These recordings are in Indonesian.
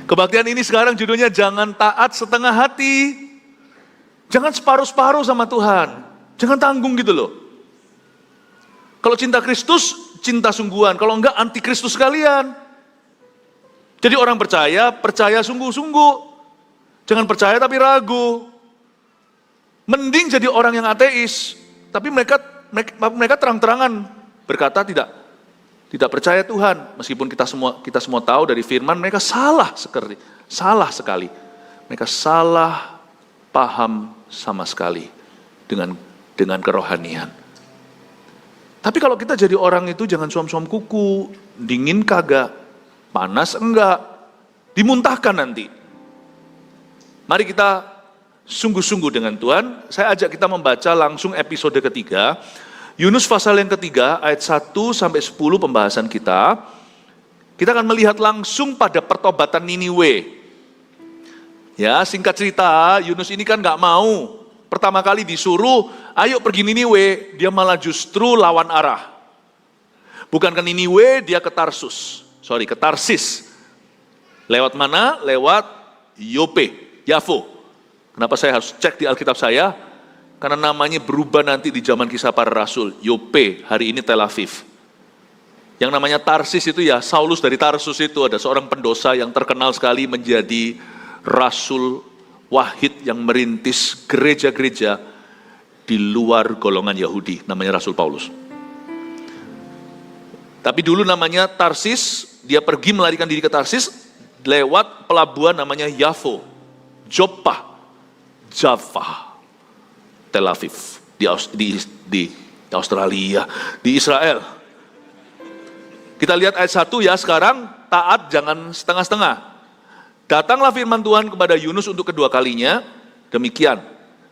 Kebaktian ini sekarang judulnya jangan taat setengah hati. Jangan separuh-separuh sama Tuhan. Jangan tanggung gitu loh. Kalau cinta Kristus, cinta sungguhan. Kalau enggak, anti Kristus sekalian. Jadi orang percaya, percaya sungguh-sungguh. Jangan percaya tapi ragu. Mending jadi orang yang ateis. Tapi mereka terang-terangan berkata tidak percaya Tuhan. Meskipun kita semua tahu dari firman mereka salah sekali. Mereka salah paham sama sekali dengan kerohanian. Tapi kalau kita jadi orang itu jangan suam-suam kuku, dingin kagak, panas enggak, dimuntahkan nanti. Mari kita sungguh-sungguh dengan Tuhan. Saya ajak kita membaca langsung episode ketiga. Yunus pasal yang ketiga, ayat 1 sampai 10 pembahasan kita. Kita akan melihat langsung pada pertobatan Niniwe. Ya, singkat cerita, Yunus ini kan gak mau. Pertama kali disuruh, ayo pergi Niniwe, dia malah justru lawan arah. Bukan ke Niniwe, dia ke Tarsis. Lewat mana? Lewat Yafo. Kenapa saya harus cek di Alkitab saya? Karena namanya berubah nanti di zaman Kisah Para Rasul. Yope, hari ini Tel Aviv. Yang namanya Tarsis itu ya, Saulus dari Tarsus itu ada seorang pendosa yang terkenal sekali menjadi Rasul Wahid yang merintis gereja-gereja di luar golongan Yahudi. Namanya Rasul Paulus. Tapi dulu namanya Tarsis, dia pergi melarikan diri ke Tarsis lewat pelabuhan namanya Yafo, Joppa, Java. Tel Aviv, di Australia, di Israel. Kita lihat ayat 1 ya, sekarang taat jangan setengah-setengah. Datanglah firman Tuhan kepada Yunus untuk kedua kalinya, demikian.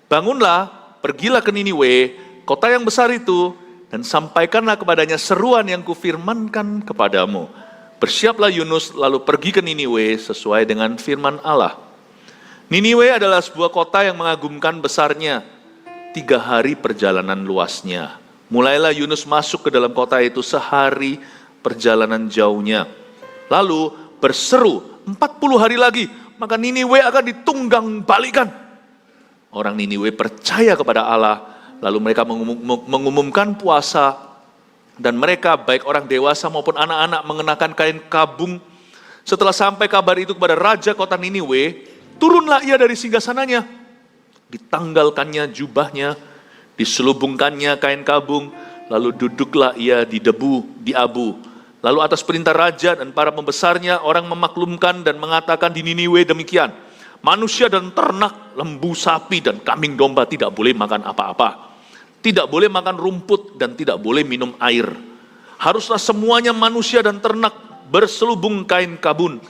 Bangunlah, pergilah ke Niniwe, kota yang besar itu, dan sampaikanlah kepadanya seruan yang kufirmankan kepadamu. Bersiaplah Yunus lalu pergi ke Niniwe sesuai dengan firman Allah. Niniwe adalah sebuah kota yang mengagumkan besarnya. 3 hari perjalanan luasnya. Mulailah Yunus masuk ke dalam kota itu sehari perjalanan jauhnya. Lalu berseru 40 hari lagi, maka Niniwe akan ditunggang balikan. Orang Niniwe percaya kepada Allah, lalu mereka mengumumkan puasa, dan mereka baik orang dewasa maupun anak-anak mengenakan kain kabung. Setelah sampai kabar itu kepada raja kota Niniwe, turunlah ia dari singgasananya. Ditanggalkannya jubahnya, diselubungkannya kain kabung, lalu duduklah ia di abu. Lalu atas perintah raja dan para pembesarnya, orang memaklumkan dan mengatakan di Niniwe demikian, manusia dan ternak, lembu, sapi, dan kambing domba tidak boleh makan apa-apa. Tidak boleh makan rumput dan tidak boleh minum air. Haruslah semuanya manusia dan ternak berselubung kain kabung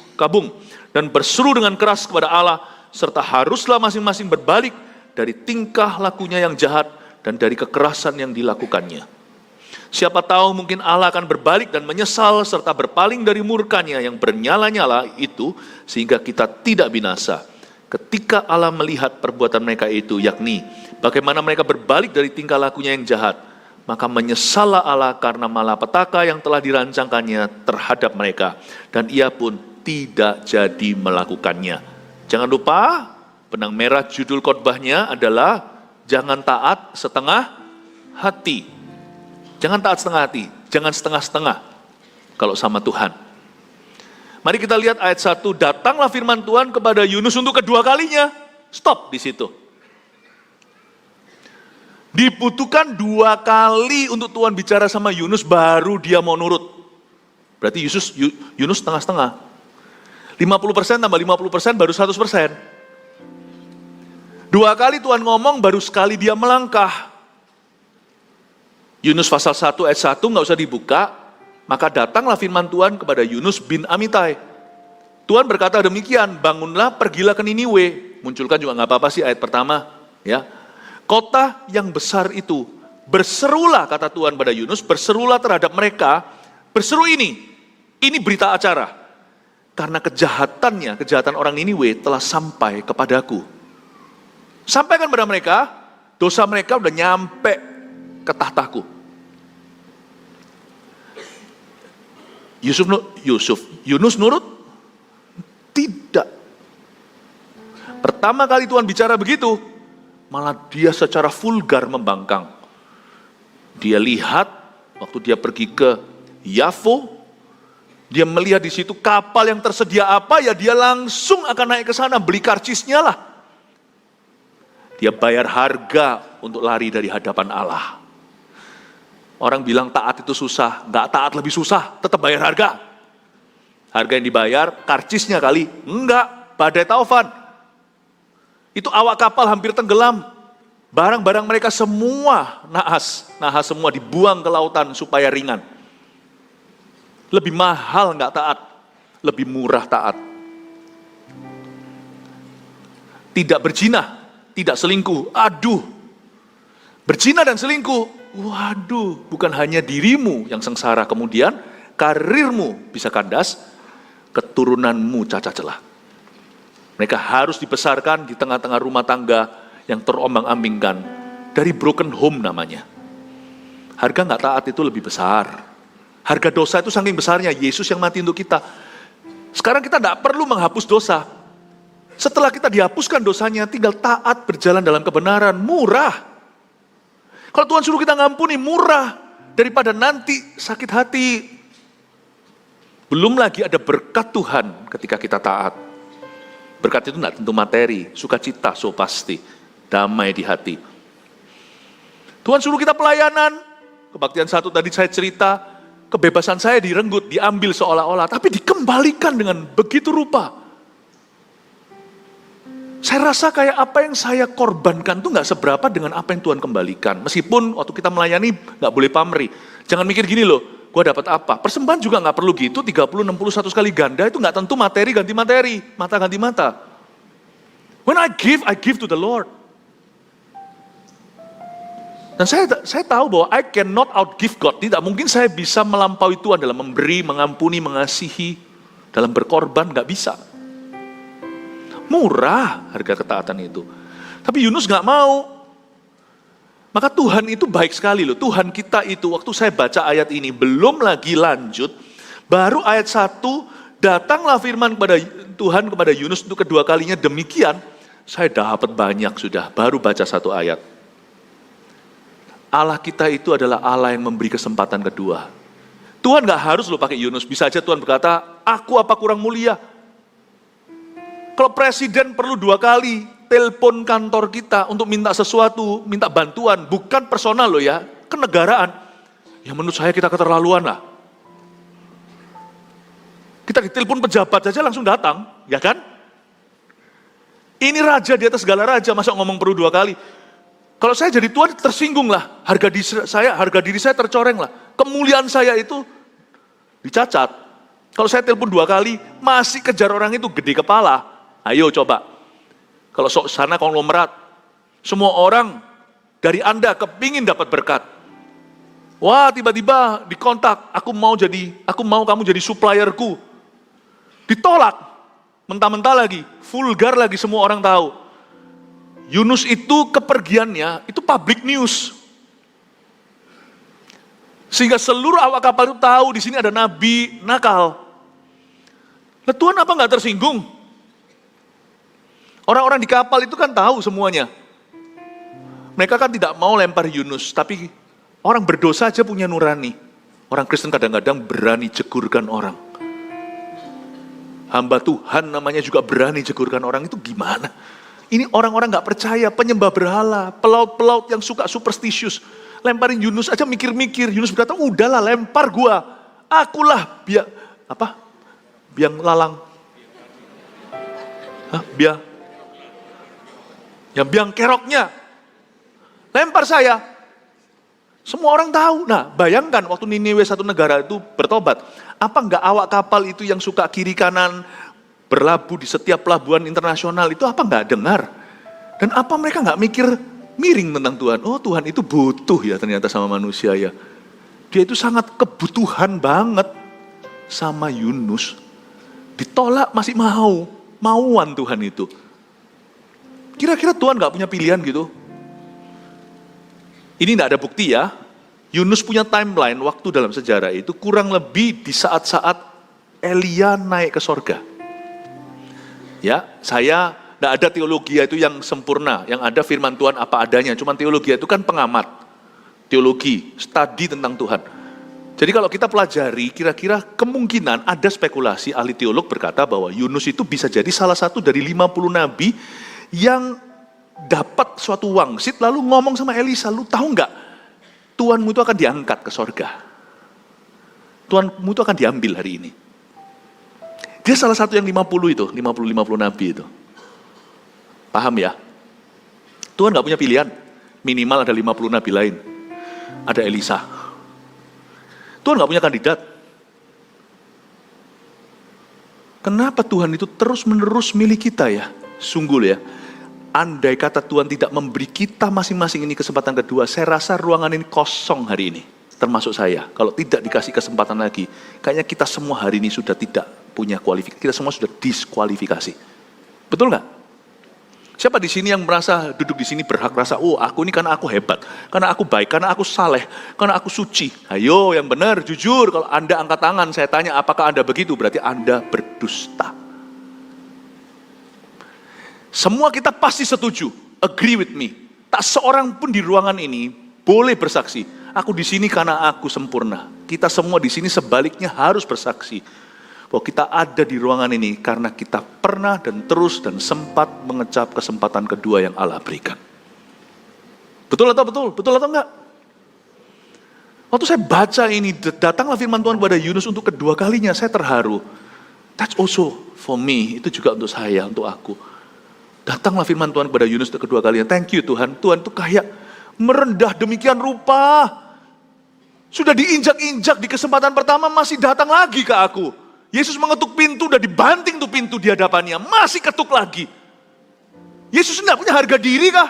dan berseru dengan keras kepada Allah, serta haruslah masing-masing berbalik dari tingkah lakunya yang jahat dan dari kekerasan yang dilakukannya. Siapa tahu mungkin Allah akan berbalik dan menyesal serta berpaling dari murkanya yang bernyala-nyala itu sehingga kita tidak binasa. Ketika Allah melihat perbuatan mereka itu, yakni bagaimana mereka berbalik dari tingkah lakunya yang jahat, maka menyesallah Allah karena malapetaka yang telah dirancangkannya terhadap mereka, dan ia pun tidak jadi melakukannya. Jangan lupa, benang merah judul khotbahnya adalah jangan taat setengah hati. Jangan taat setengah hati, jangan setengah-setengah kalau sama Tuhan. Mari kita lihat ayat 1, datanglah firman Tuhan kepada Yunus untuk kedua kalinya. Stop di situ. Dibutuhkan 2 kali untuk Tuhan bicara sama Yunus baru dia mau nurut. Berarti Yunus setengah-setengah. 50% tambah 50% baru 100%. 2 kali Tuhan ngomong, baru sekali dia melangkah. Yunus pasal 1 ayat 1 nggak usah dibuka. Maka datanglah firman Tuhan kepada Yunus bin Amitai. Tuhan berkata demikian, bangunlah, pergilah ke Niniwe. Munculkan juga nggak apa-apa sih ayat pertama. Ya, kota yang besar itu. Berserulah, kata Tuhan pada Yunus, berserulah terhadap mereka. Berseru ini berita acara. Karena kejahatan orang Niniwe telah sampai kepadaku. Sampaikan pada mereka, dosa mereka udah nyampe ke tahtaku. Yunus nurut? Tidak. pertama kali Tuhan bicara begitu, malah dia secara vulgar membangkang. Dia lihat waktu dia pergi ke Yafo, dia melihat di situ kapal yang tersedia apa, ya dia langsung akan naik ke sana, beli karcisnya lah. Dia bayar harga untuk lari dari hadapan Allah. Orang bilang taat itu susah, enggak, taat lebih susah, tetap bayar harga. Harga yang dibayar, karcisnya kali, enggak, badai taufan. Itu awak kapal hampir tenggelam. Barang-barang mereka semua nahas semua dibuang ke lautan supaya ringan. Lebih mahal enggak taat, lebih murah taat. Tidak berzina, tidak selingkuh, aduh. Berzina dan selingkuh, waduh, bukan hanya dirimu yang sengsara, kemudian karirmu bisa kandas, keturunanmu cacat celah. Mereka harus dibesarkan di tengah-tengah rumah tangga yang terombang-ambingkan, dari broken home namanya. Harga nggak taat itu lebih besar. Harga dosa itu saking besarnya, Yesus yang mati untuk kita. Sekarang kita nggak perlu menghapus dosa. Setelah kita dihapuskan dosanya, tinggal taat berjalan dalam kebenaran, murah. Kalau Tuhan suruh kita ngampuni, murah. Daripada nanti sakit hati. Belum lagi ada berkat Tuhan ketika kita taat. Berkat itu tidak tentu materi, sukacita, so pasti, damai di hati. Tuhan suruh kita pelayanan, kebaktian satu tadi saya cerita, kebebasan saya direnggut, diambil seolah-olah, tapi dikembalikan dengan begitu rupa. Saya rasa kayak apa yang saya korbankan itu nggak seberapa dengan apa yang Tuhan kembalikan. Meskipun waktu kita melayani nggak boleh pamrih. Jangan mikir gini loh, gue dapat apa? Persembahan juga nggak perlu gitu, 30, 60, 100 kali ganda itu nggak tentu materi ganti materi, mata ganti mata. When I give to the Lord. Dan saya tahu bahwa I cannot outgive God. Tidak mungkin saya bisa melampaui Tuhan dalam memberi, mengampuni, mengasihi, dalam berkorban, nggak bisa. Murah harga ketaatan itu. Tapi Yunus nggak mau. Maka Tuhan itu baik sekali loh. Tuhan kita itu, waktu saya baca ayat ini, belum lagi lanjut, baru ayat 1, datanglah firman kepada Tuhan kepada Yunus untuk kedua kalinya demikian, saya dapat banyak sudah, baru baca satu ayat. Allah kita itu adalah Allah yang memberi kesempatan kedua. Tuhan gak harus loh pakai Yunus, bisa aja Tuhan berkata, aku apa kurang mulia? Kalau presiden perlu 2 kali telepon kantor kita untuk minta sesuatu, minta bantuan, bukan personal loh ya, kenegaraan. Ya menurut saya kita keterlaluan lah. Kita telepon pejabat saja langsung datang, ya kan? Ini raja di atas segala raja, masa ngomong perlu 2 kali? Kalau saya jadi Tuhan tersinggung lah, harga diri saya tercoreng lah. Kemuliaan saya itu dicacat. Kalau saya telepon 2 kali, masih kejar orang itu gede kepala. Ayo coba, kalau sana konglomerat, semua orang dari Anda kepingin dapat berkat. Wah tiba-tiba dikontak, aku mau kamu jadi supplierku. Ditolak, mentah-mentah lagi, vulgar lagi semua orang tahu. Yunus itu kepergiannya, itu public news. Sehingga seluruh awak kapal itu tahu di sini ada nabi nakal. Nah, Tuhan apa nggak tersinggung? Orang-orang di kapal itu kan tahu semuanya. Mereka kan tidak mau lempar Yunus, tapi orang berdosa aja punya nurani. Orang Kristen kadang-kadang berani jegurkan orang. Hamba Tuhan namanya juga berani jegurkan orang, itu gimana? Ini orang-orang gak percaya, penyembah berhala, pelaut-pelaut yang suka superstitious. Lemparin Yunus aja mikir-mikir, Yunus berkata, udahlah lempar gua. Akulah biang lalang. Yang biang keroknya. Lempar saya. Semua orang tahu. Nah, bayangkan waktu Niniwe satu negara itu bertobat. Apa enggak awak kapal itu yang suka kiri kanan berlabuh di setiap pelabuhan internasional itu apa enggak dengar? Dan apa mereka enggak mikir miring tentang Tuhan? Oh, Tuhan itu butuh ya ternyata sama manusia ya. Dia itu sangat kebutuhan banget sama Yunus. Ditolak masih mauan Tuhan itu. Kira-kira Tuhan gak punya pilihan gitu? Ini gak ada bukti ya. Yunus punya timeline waktu dalam sejarah itu kurang lebih di saat-saat Elia naik ke sorga. Ya, saya Tidak ada teologi itu yang sempurna, yang ada firman Tuhan apa adanya. Cuman teologi itu kan pengamat, teologi, studi tentang Tuhan. Jadi kalau kita pelajari, kira-kira kemungkinan ada spekulasi ahli teolog berkata bahwa Yunus itu bisa jadi salah satu dari 50 nabi yang dapat suatu wangsit lalu ngomong sama Elisa, lu tahu nggak, Tuhanmu itu akan diangkat ke sorga. Tuhanmu itu akan diambil hari ini. Dia salah satu yang 50 itu, 50 nabi itu. Paham ya? Tuhan nggak punya pilihan, minimal ada 50 nabi lain. Ada Elisa. Tuhan nggak punya kandidat. Kenapa Tuhan itu terus-menerus milih kita ya? Sungguh ya, andai kata Tuhan tidak memberi kita masing-masing ini kesempatan kedua, saya rasa ruangan ini kosong hari ini. Termasuk saya, kalau tidak dikasih kesempatan lagi, kayaknya kita semua hari ini sudah tidak punya kualifikasi, kita semua sudah diskualifikasi. Betul nggak? Siapa di sini yang merasa duduk di sini berhak rasa, oh aku ini karena aku hebat, karena aku baik, karena aku saleh, karena aku suci. Ayo yang benar, jujur, kalau Anda angkat tangan, saya tanya apakah Anda begitu, berarti Anda berdusta. Semua kita pasti setuju, agree with me. Tak seorang pun di ruangan ini boleh bersaksi, aku di sini karena aku sempurna. Kita semua di sini sebaliknya harus bersaksi bahwa kita ada di ruangan ini karena kita pernah dan terus dan sempat mengecap kesempatan kedua yang Allah berikan. Betul atau betul? Betul atau enggak? Waktu saya baca ini, datanglah firman Tuhan kepada Yunus untuk kedua kalinya, saya terharu. That's also for me, itu juga untuk saya, untuk aku. Datanglah firman Tuhan kepada Yunus untuk kedua kalinya. Thank you Tuhan, Tuhan itu kayak merendah demikian rupa. Sudah diinjak-injak di kesempatan pertama masih datang lagi ke aku. Yesus mengetuk pintu, udah dibanting tuh pintu di hadapannya, masih ketuk lagi. Yesus tidak punya harga diri kah?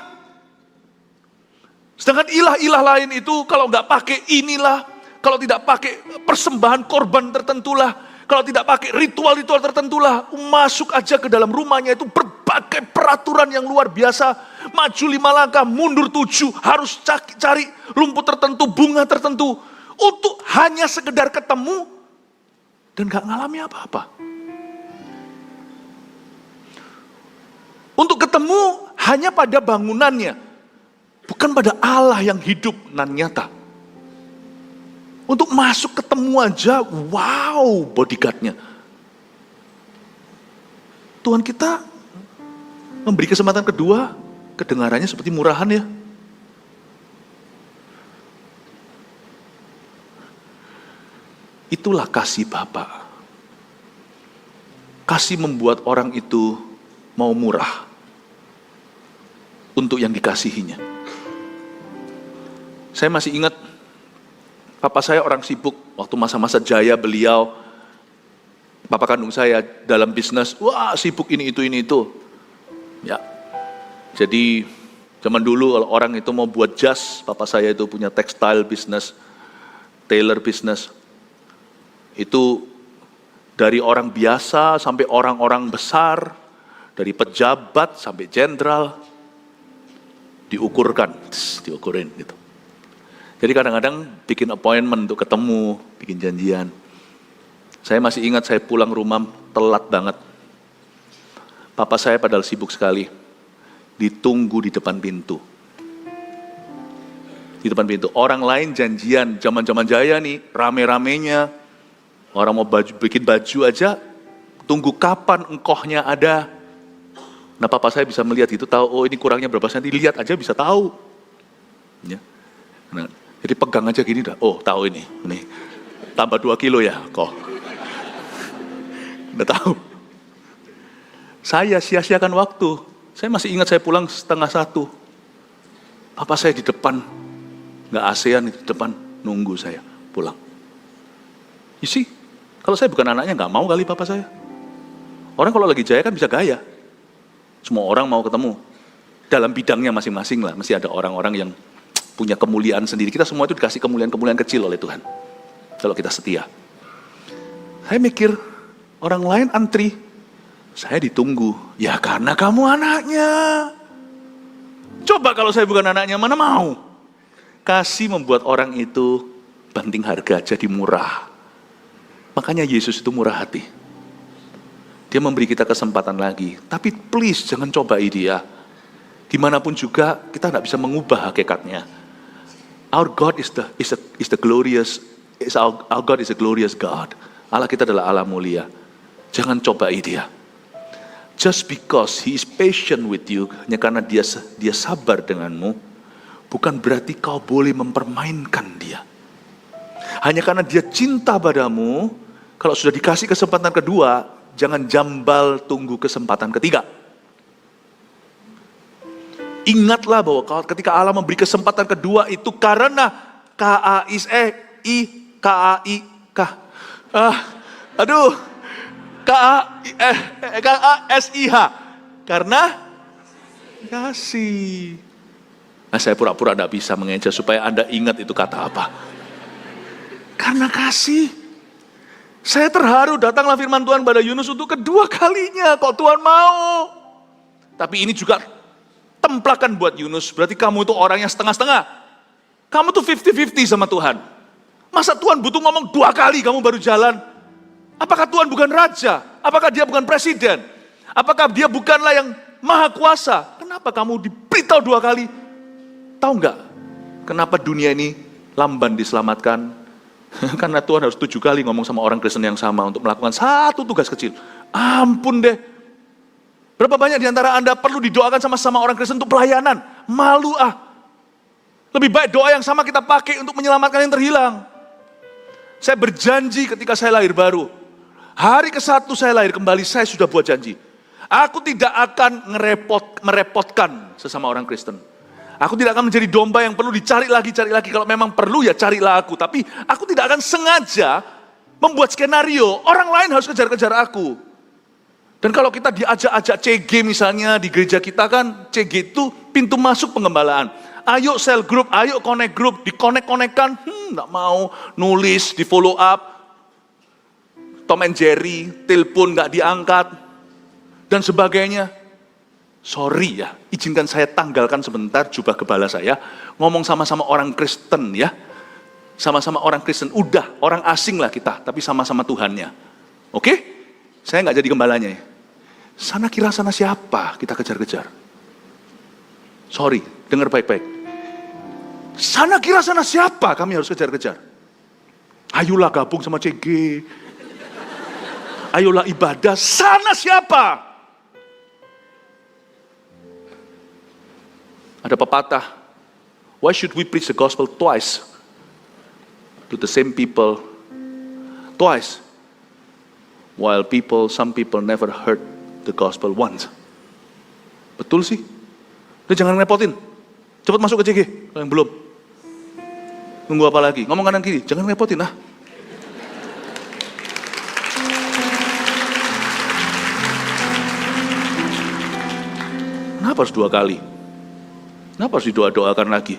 Sedangkan ilah-ilah lain itu kalau nggak pakai inilah, kalau tidak pakai persembahan korban tertentulah, kalau tidak pakai ritual-ritual tertentulah, masuk aja ke dalam rumahnya itu berbagai peraturan yang luar biasa. Maju 5 langkah, mundur 7, harus cari rumput tertentu, bunga tertentu. Untuk hanya sekedar ketemu dan gak ngalami apa-apa. Untuk ketemu hanya pada bangunannya, bukan pada Allah yang hidup dan nyata. Untuk masuk ketemu aja, wow bodyguardnya. Tuhan kita memberi kesempatan kedua, kedengarannya seperti murahan ya. Itulah kasih Bapa. Kasih membuat orang itu mau murah untuk yang dikasihinya. Saya masih ingat, papa saya orang sibuk, waktu masa-masa jaya beliau, papa kandung saya dalam bisnis, wah sibuk ini itu. Ya, jadi zaman dulu kalau orang itu mau buat jas, papa saya itu punya textile business, tailor business. Itu dari orang biasa sampai orang-orang besar, dari pejabat sampai jenderal, diukurin gitu. Jadi kadang-kadang bikin appointment untuk ketemu, bikin janjian. Saya masih ingat saya pulang rumah telat banget. Papa saya padahal sibuk sekali, ditunggu di depan pintu. Di depan pintu, orang lain janjian, zaman-zaman jaya nih, rame-ramenya. Orang mau bikin baju aja, tunggu kapan engkohnya ada. Nah papa saya bisa melihat itu, tahu, oh ini kurangnya berapa senti, lihat aja bisa tahu. Ya. Nah, jadi pegang aja gini dah, oh tahu ini tambah 2 kilo ya kok. Udah tahu. Saya sia-siakan waktu, saya masih ingat saya pulang 12:30. Papa saya di depan, nggak ASEAN di depan, nunggu saya pulang. You see? Kalau saya bukan anaknya, nggak mau kali papa saya. Orang kalau lagi jaya kan bisa gaya. Semua orang mau ketemu. Dalam bidangnya masing-masing lah. Mesti ada orang-orang yang punya kemuliaan sendiri. Kita semua itu dikasih kemuliaan-kemuliaan kecil oleh Tuhan. Kalau kita setia. Saya mikir, orang lain antri. Saya ditunggu. Ya karena kamu anaknya. Coba kalau saya bukan anaknya, mana mau? Kasih membuat orang itu banting harga, jadi murah. Makanya Yesus itu murah hati. Dia memberi kita kesempatan lagi. Tapi please jangan cobai dia. Gimana pun juga kita nggak bisa mengubah hakikatnya. Our God is the glorious. Our God is a glorious God. Allah kita adalah Allah mulia. Jangan cobai dia. Just because He is patient with you, hanya karena dia sabar denganmu, bukan berarti kau boleh mempermainkan dia. Hanya karena dia cinta padamu, kalau sudah dikasih kesempatan kedua, jangan jambal tunggu kesempatan ketiga. Ingatlah bahwa ketika Allah memberi kesempatan kedua itu karena KASIH. Karena kasih. Nah, saya pura-pura tidak bisa mengeja supaya Anda ingat itu kata apa. Karena kasih. Saya terharu datanglah firman Tuhan pada Yunus untuk kedua kalinya. Kok Tuhan mau? Tapi ini juga templakan buat Yunus. Berarti kamu itu orang yang setengah-setengah. Kamu tuh 50-50 sama Tuhan. Masa Tuhan butuh ngomong 2 kali kamu baru jalan? Apakah Tuhan bukan raja? Apakah dia bukan presiden? Apakah dia bukanlah yang maha kuasa? Kenapa kamu diberitahu 2 kali? Tahu nggak? Kenapa dunia ini lamban diselamatkan? Karena Tuhan harus 7 kali ngomong sama orang Kristen yang sama untuk melakukan satu tugas kecil. Ampun deh. Berapa banyak di antara Anda perlu didoakan sama orang Kristen untuk pelayanan? Malu ah. Lebih baik doa yang sama kita pakai untuk menyelamatkan yang terhilang. Saya berjanji ketika saya lahir baru. Hari ke-1 saya lahir kembali, saya sudah buat janji. Aku tidak akan merepotkan sesama orang Kristen. Aku tidak akan menjadi domba yang perlu dicari lagi. Kalau memang perlu ya carilah aku. Tapi aku tidak akan sengaja membuat skenario. Orang lain harus kejar-kejar aku. Dan kalau kita diajak-ajak CG misalnya di gereja kita kan. CG itu pintu masuk pengembalaan. Ayo sel group, ayo connect group. Di-connect-connectkan. Nggak mau nulis, di follow up. Tom and Jerry, telepon nggak diangkat. Dan sebagainya. Sorry ya, izinkan saya tanggalkan sebentar jubah gembala saya. Ngomong sama-sama orang Kristen ya. Sama-sama orang Kristen, udah orang asing lah kita. Tapi sama-sama Tuhannya. Oke? Saya nggak jadi gembalanya ya. Sana kira sana siapa kita kejar-kejar. Sorry, dengar baik-baik. Sana kira sana siapa kami harus kejar-kejar. Ayolah gabung sama CG. Ayolah ibadah, sana siapa? Ada pepatah, why should we preach the gospel twice to the same people twice, while some people never heard the gospel once. Betul sih. Udah jangan ngerepotin. Cepat masuk ke CG kalau yang belum. Nunggu apa lagi? Ngomong kanan kiri, jangan ngerepotin ah. Kenapa harus 2 kali? Kenapa harus didoa-doakan lagi?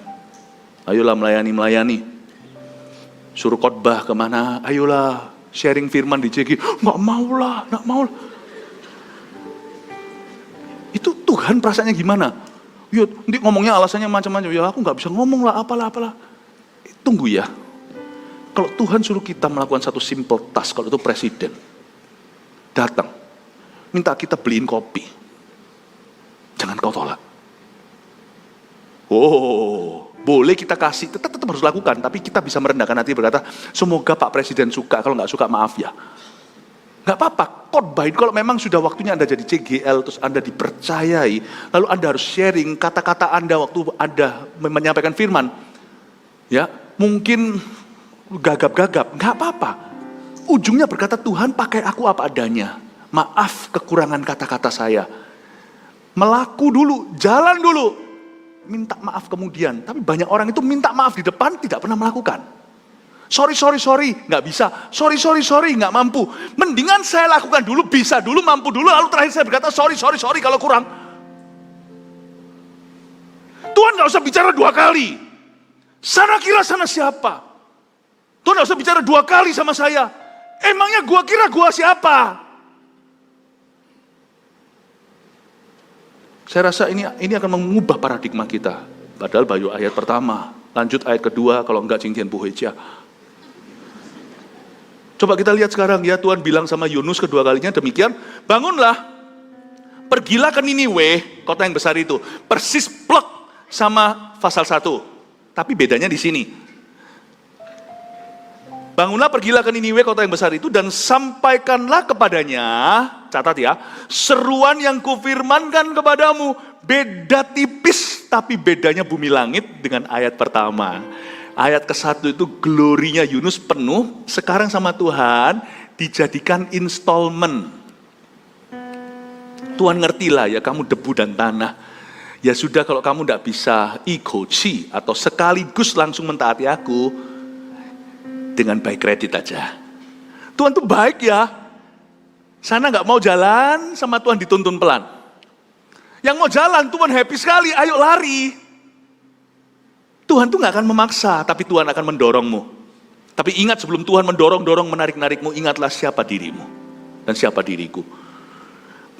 Ayolah melayani. Suruh khotbah kemana? Ayolah sharing firman di CG. Nggak mau lah. Itu Tuhan perasaannya gimana? Ya, nanti ngomongnya alasannya macam-macam. Ya aku nggak bisa ngomong lah, apalah. Tunggu ya. Kalau Tuhan suruh kita melakukan satu simple task, kalau itu presiden. Datang. Minta kita beliin kopi. Jangan kau tolak. Oh, boleh kita kasih, tetap harus lakukan, tapi kita bisa merendahkan hati berkata, semoga Pak Presiden suka, kalau nggak suka maaf ya. Nggak apa-apa, khotbah kalau memang sudah waktunya Anda jadi CGL, terus Anda dipercayai, lalu Anda harus sharing kata-kata Anda waktu Anda menyampaikan firman. Ya, mungkin gagap-gagap, nggak apa-apa. Ujungnya berkata, Tuhan pakai aku apa adanya. Maaf kekurangan kata-kata saya. Melaku dulu, jalan dulu. Minta maaf kemudian, tapi banyak orang itu minta maaf di depan tidak pernah melakukan. Sorry, nggak bisa. Sorry, nggak mampu. Mendingan saya lakukan dulu, bisa dulu, mampu dulu, lalu terakhir saya berkata sorry kalau kurang. Tuhan nggak usah bicara 2 kali. Sana kira sana siapa? Tuhan nggak usah bicara 2 kali sama saya. Emangnya gua kira gua siapa? Saya rasa ini akan mengubah paradigma kita. Padahal baru ayat pertama, lanjut ayat kedua, kalau enggak cincin Bu Heja. Coba kita lihat sekarang ya, Tuhan bilang sama Yunus kedua kalinya demikian, bangunlah, pergilah ke Niniwe, kota yang besar itu. Persis plek sama pasal 1. Tapi bedanya di sini. Bangunlah, pergilah ke Niniwe, kota yang besar itu, dan sampaikanlah kepadanya, catat ya, seruan yang kufirmankan kepadamu. Beda tipis, tapi bedanya bumi langit dengan ayat pertama. Ayat ke-1 itu glorinya Yunus penuh, sekarang sama Tuhan dijadikan installment. Tuhan ngertilah ya, kamu debu dan tanah. Ya sudah, kalau kamu tidak bisa ikoci atau sekaligus langsung mentaati aku, dengan baik kredit aja. Tuhan tuh baik ya. Sana nggak mau jalan, sama Tuhan dituntun pelan. Yang mau jalan, Tuhan happy sekali, ayo lari. Tuhan tuh nggak akan memaksa, tapi Tuhan akan mendorongmu. Tapi ingat, sebelum Tuhan mendorong-dorong, menarik-narikmu, ingatlah siapa dirimu dan siapa diriku.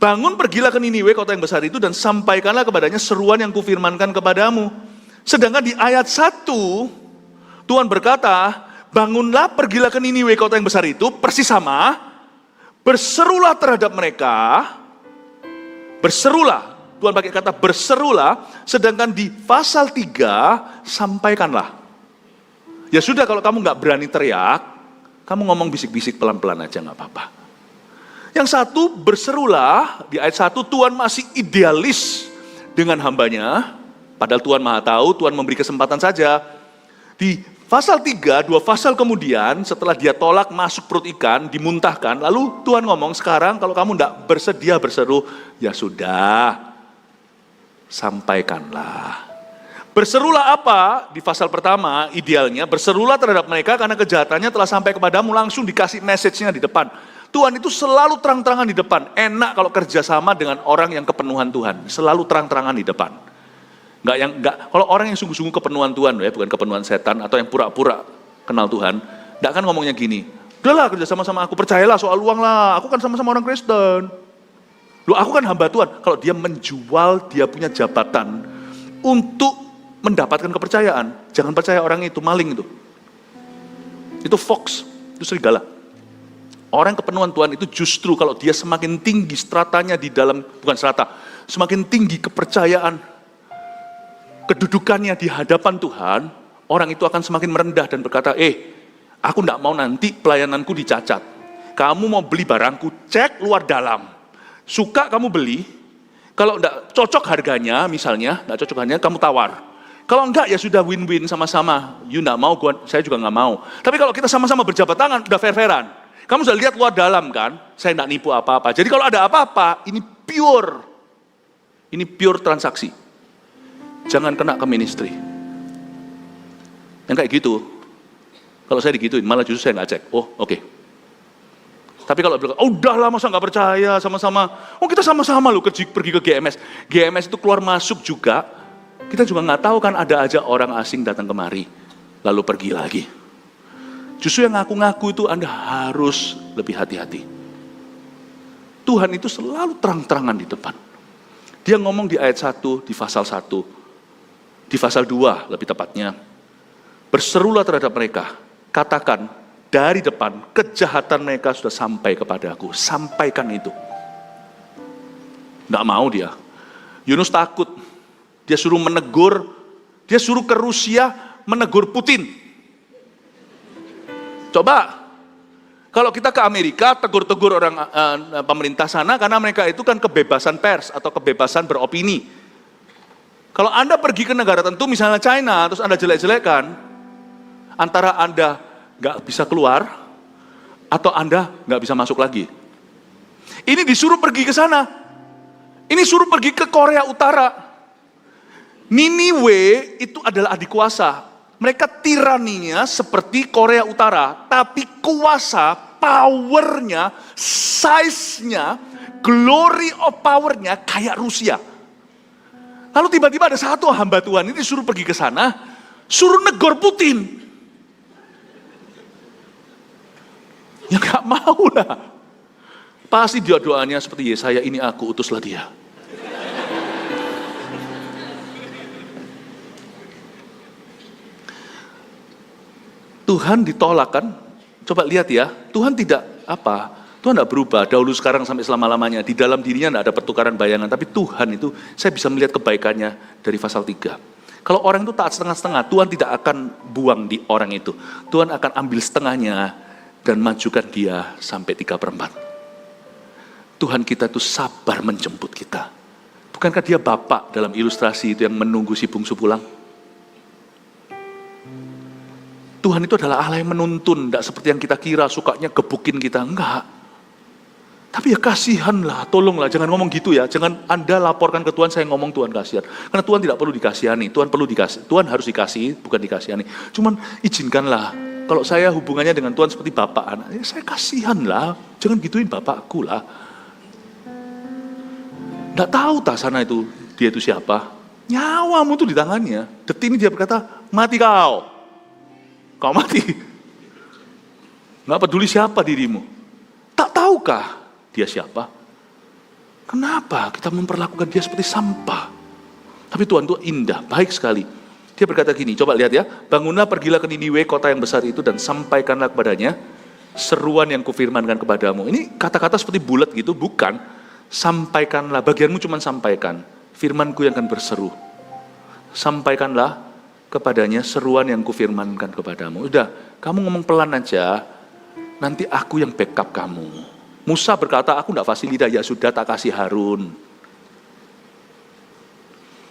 Bangun, pergilah ke Niniwe, kota yang besar itu, dan sampaikanlah kepadanya seruan yang kufirmankan kepadamu. Sedangkan di ayat 1, Tuhan berkata, bangunlah, pergilah ke Niniwe, kota yang besar itu, persis sama, berserulah terhadap mereka, berserulah. Tuhan pakai kata berserulah, sedangkan di pasal 3, sampaikanlah. Ya sudah, kalau kamu nggak berani teriak, kamu ngomong bisik-bisik pelan-pelan aja, nggak apa-apa. Yang satu, berserulah, di ayat 1, Tuhan masih idealis dengan hambanya, padahal Tuhan Maha Tahu, Tuhan memberi kesempatan saja. Di pasal 3, 2 pasal kemudian, setelah dia tolak masuk perut ikan, dimuntahkan, lalu Tuhan ngomong, sekarang kalau kamu nggak bersedia berseru, ya sudah, sampaikanlah. Berserulah apa? Di pasal pertama, idealnya, berserulah terhadap mereka karena kejahatannya telah sampai kepadamu, langsung dikasih message-nya di depan. Tuhan itu selalu terang-terangan di depan. Enak kalau kerjasama dengan orang yang kepenuhan Tuhan, selalu terang-terangan di depan. Kalau orang yang sungguh-sungguh kepenuhan Tuhan, ya, bukan kepenuhan setan, atau yang pura-pura kenal Tuhan, enggak kan ngomongnya gini, udahlah kerjasama sama aku, percayalah soal uang lah, aku kan sama-sama orang Kristen. Loh, aku kan hamba Tuhan. Kalau dia menjual, dia punya jabatan untuk mendapatkan kepercayaan, jangan percaya orang itu, maling itu. Itu fox, itu serigala. Orang kepenuhan Tuhan itu justru kalau dia semakin tinggi stratanya di dalam, bukan strata, semakin tinggi kepercayaan, kedudukannya di hadapan Tuhan, orang itu akan semakin merendah dan berkata, aku tidak mau nanti pelayananku dicacat. Kamu mau beli barangku, cek luar dalam. Suka kamu beli, kalau tidak cocok harganya misalnya, tidak cocok harganya kamu tawar. Kalau enggak ya sudah win-win sama-sama. You tidak mau, saya juga nggak mau. Tapi kalau kita sama-sama berjabat tangan, udah fair-fairan. Kamu sudah lihat luar dalam kan, saya tidak nipu apa-apa. Jadi kalau ada apa-apa, ini pure transaksi. Jangan kena ke ministry. Yang kayak gitu, kalau saya digituin, malah justru saya nggak cek. Oh oke. Tapi kalau bilang, udahlah masa nggak percaya sama-sama. Kita sama-sama loh pergi ke GMS. GMS itu keluar masuk juga. Kita juga nggak tahu kan, ada aja orang asing datang kemari, lalu pergi lagi. Justru yang ngaku-ngaku itu Anda harus lebih hati-hati. Tuhan itu selalu terang-terangan di depan. Dia ngomong di ayat 1, di pasal 1, di pasal 2 lebih tepatnya. Berserulah terhadap mereka, katakan, dari depan, kejahatan mereka sudah sampai kepada aku. Sampaikan itu. Nggak mau dia. Yunus takut. Dia suruh menegur. Dia suruh ke Rusia menegur Putin. Coba. Kalau kita ke Amerika, tegur-tegur orang pemerintah sana, karena mereka itu kan kebebasan pers atau kebebasan beropini. Kalau Anda pergi ke negara tentu, misalnya China, terus Anda jelek-jelekan, antara Anda nggak bisa keluar, atau Anda nggak bisa masuk lagi. Ini disuruh pergi ke sana. Ini suruh pergi ke Korea Utara. Niniwe itu adalah adik kuasa. Mereka tiraninya seperti Korea Utara, tapi kuasa, powernya, size-nya, glory of power-nya kayak Rusia. Lalu tiba-tiba ada satu hamba Tuhan ini disuruh pergi ke sana, suruh negor Putin. Ya gak mau lah. Pasti dia doanya seperti Yesaya, ini aku, utuslah dia. Tuhan ditolak kan, Coba lihat ya, Tuhan tidak Tuhan tidak berubah dahulu sekarang sampai selama-lamanya. Di dalam dirinya tidak ada pertukaran bayangan, tapi Tuhan itu saya bisa melihat kebaikannya dari pasal 3. Kalau orang itu taat setengah-setengah, Tuhan tidak akan buang di orang itu. Tuhan akan ambil setengahnya dan majukan dia sampai 3/4. Tuhan kita itu sabar menjemput kita. Bukankah dia Bapak dalam ilustrasi itu yang menunggu si bungsu pulang? Tuhan itu adalah Allah yang menuntun, tidak seperti yang kita kira, sukanya gebukin kita, enggak. Tapi ya kasihanlah, tolonglah, jangan ngomong gitu ya, jangan Anda laporkan ke Tuhan, saya ngomong Tuhan kasihan. Karena Tuhan tidak perlu dikasihani, Tuhan perlu dikasih, Tuhan harus dikasihi, bukan dikasihani. Cuman izinkanlah, kalau saya hubungannya dengan Tuhan seperti bapak anak, ya saya kasihanlah, jangan gituin bapakku lah. Tidak tahu tak sana itu, dia itu siapa, nyawamu tuh di tangannya. Detik ini dia berkata, mati kau mati. Nggak peduli siapa dirimu. Tak tahukah dia siapa? Kenapa kita memperlakukan dia seperti sampah? Tapi Tuhan itu indah, baik sekali. Dia berkata gini, coba lihat ya. Bangunlah, pergilah ke Niniwe, kota yang besar itu, dan sampaikanlah kepadanya seruan yang kufirmankan kepadamu. Ini kata-kata seperti bulat gitu, bukan. Sampaikanlah, bagianmu cuma sampaikan. Firmanku yang akan berseru. Sampaikanlah kepadanya seruan yang kufirmankan kepadamu. Udah, kamu ngomong pelan aja, nanti aku yang backup kamu. Musa berkata, aku tidak fasilita, ya sudah tak kasih Harun.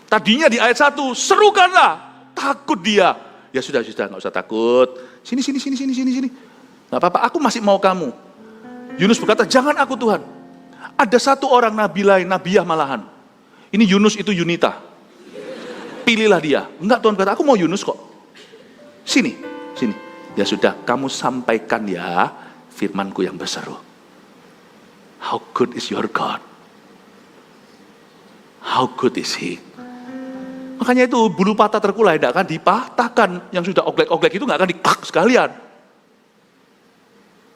Tadinya di ayat 1, serukanlah, takut dia. Ya sudah, nggak usah takut. Sini. Nggak apa-apa, aku masih mau kamu. Yunus berkata, jangan aku Tuhan. Ada satu orang nabi lain, nabiyah malahan. Ini Yunus itu Yunita. Pilihlah dia. Enggak, Tuhan kata, aku mau Yunus kok. Sini. Ya sudah, kamu sampaikan ya firmanku yang berseru. How good is your God? How good is he? Makanya itu bulu patah terkulai tidak akan dipatahkan. Yang sudah oglek-oglek itu nggak akan dipak sekalian.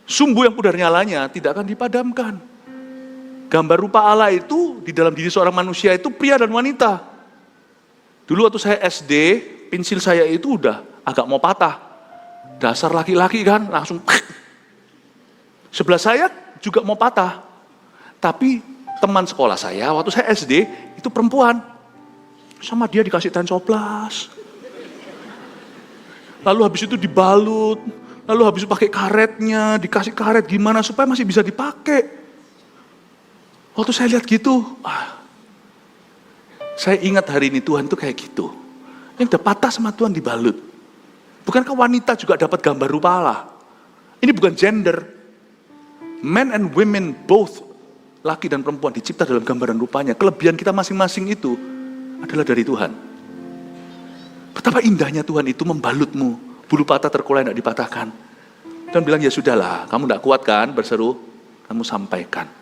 Sumbu yang pudar nyalanya tidak akan dipadamkan. Gambar rupa Allah itu di dalam diri seorang manusia itu pria dan wanita. Dulu waktu saya SD, pensil saya itu udah agak mau patah. Dasar laki-laki kan, langsung. Sebelah saya juga mau patah. Tapi teman sekolah saya, waktu saya SD, itu perempuan. Sama dia dikasih tensoblas. Lalu habis itu dibalut. Lalu habis itu pakai karetnya, dikasih karet gimana supaya masih bisa dipakai. Waktu saya lihat gitu, saya ingat hari ini Tuhan itu kayak gitu. Yang udah patah sama Tuhan dibalut. Bukankah wanita juga dapat gambar rupa Allah? Ini bukan gender. Men and women both, laki dan perempuan dicipta dalam gambaran rupanya. Kelebihan kita masing-masing itu adalah dari Tuhan. Betapa indahnya Tuhan itu membalutmu. Bulu patah terkulai tidak dipatahkan. Dan bilang, ya sudahlah, kamu tidak kuat kan berseru, kamu sampaikan.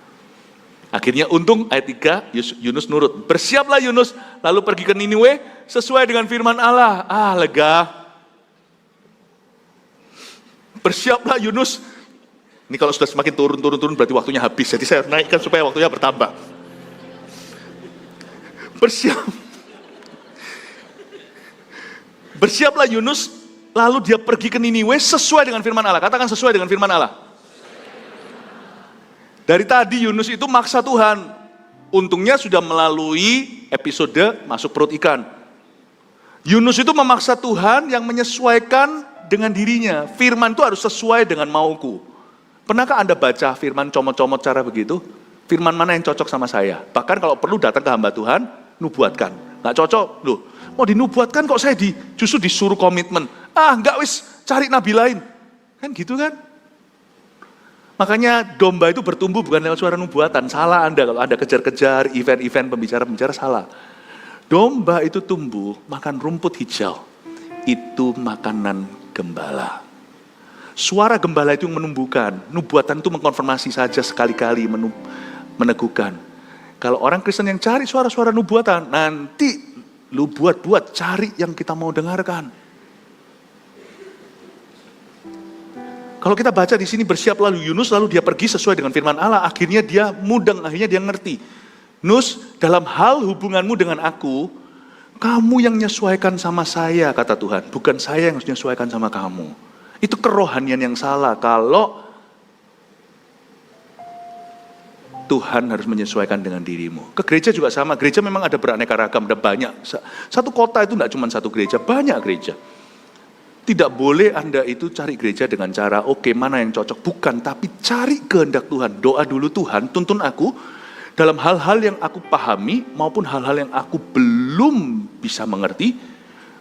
Akhirnya untung ayat 3, Yunus nurut. Bersiaplah Yunus, lalu pergi ke Niniwe sesuai dengan firman Allah. Lega. Bersiaplah Yunus. Ini kalau sudah semakin turun berarti waktunya habis. Jadi saya naikkan supaya waktunya bertambah. Bersiaplah Yunus, lalu dia pergi ke Niniwe sesuai dengan firman Allah. Katakan sesuai dengan firman Allah. Dari tadi Yunus itu maksa Tuhan. Untungnya sudah melalui episode masuk perut ikan. Yunus itu memaksa Tuhan yang menyesuaikan dengan dirinya. Firman itu harus sesuai dengan mauku. Pernahkah Anda baca firman comot-comot cara begitu? Firman mana yang cocok sama saya? Bahkan kalau perlu datang ke hamba Tuhan, nubuatkan. Nggak cocok, loh. Mau dinubuatkan kok saya justru disuruh komitmen. Enggak wis, cari nabi lain. Kan gitu kan? Makanya domba itu bertumbuh bukan lewat suara nubuatan. Salah Anda kalau Anda kejar-kejar event-event pembicara-pembicara, salah. Domba itu tumbuh makan rumput hijau. Itu makanan gembala. Suara gembala itu yang menumbuhkan. Nubuatan itu mengkonfirmasi saja sekali-kali meneguhkan. Kalau orang Kristen yang cari suara-suara nubuatan, nanti lu buat-buat cari yang kita mau dengarkan. Kalau kita baca di sini bersiap lalu Yunus, lalu dia pergi sesuai dengan firman Allah. Akhirnya dia mudeng, akhirnya dia ngerti. Nus, dalam hal hubunganmu dengan aku, kamu yang menyesuaikan sama saya, kata Tuhan. Bukan saya yang harus menyesuaikan sama kamu. Itu kerohanian yang salah kalau Tuhan harus menyesuaikan dengan dirimu. Ke gereja juga sama, gereja memang ada beraneka ragam, ada banyak. Satu kota itu tidak cuma satu gereja, banyak gereja. Tidak boleh Anda itu cari gereja dengan cara, oke, mana yang cocok. Bukan, tapi cari kehendak Tuhan. Doa dulu, Tuhan, tuntun aku dalam hal-hal yang aku pahami maupun hal-hal yang aku belum bisa mengerti.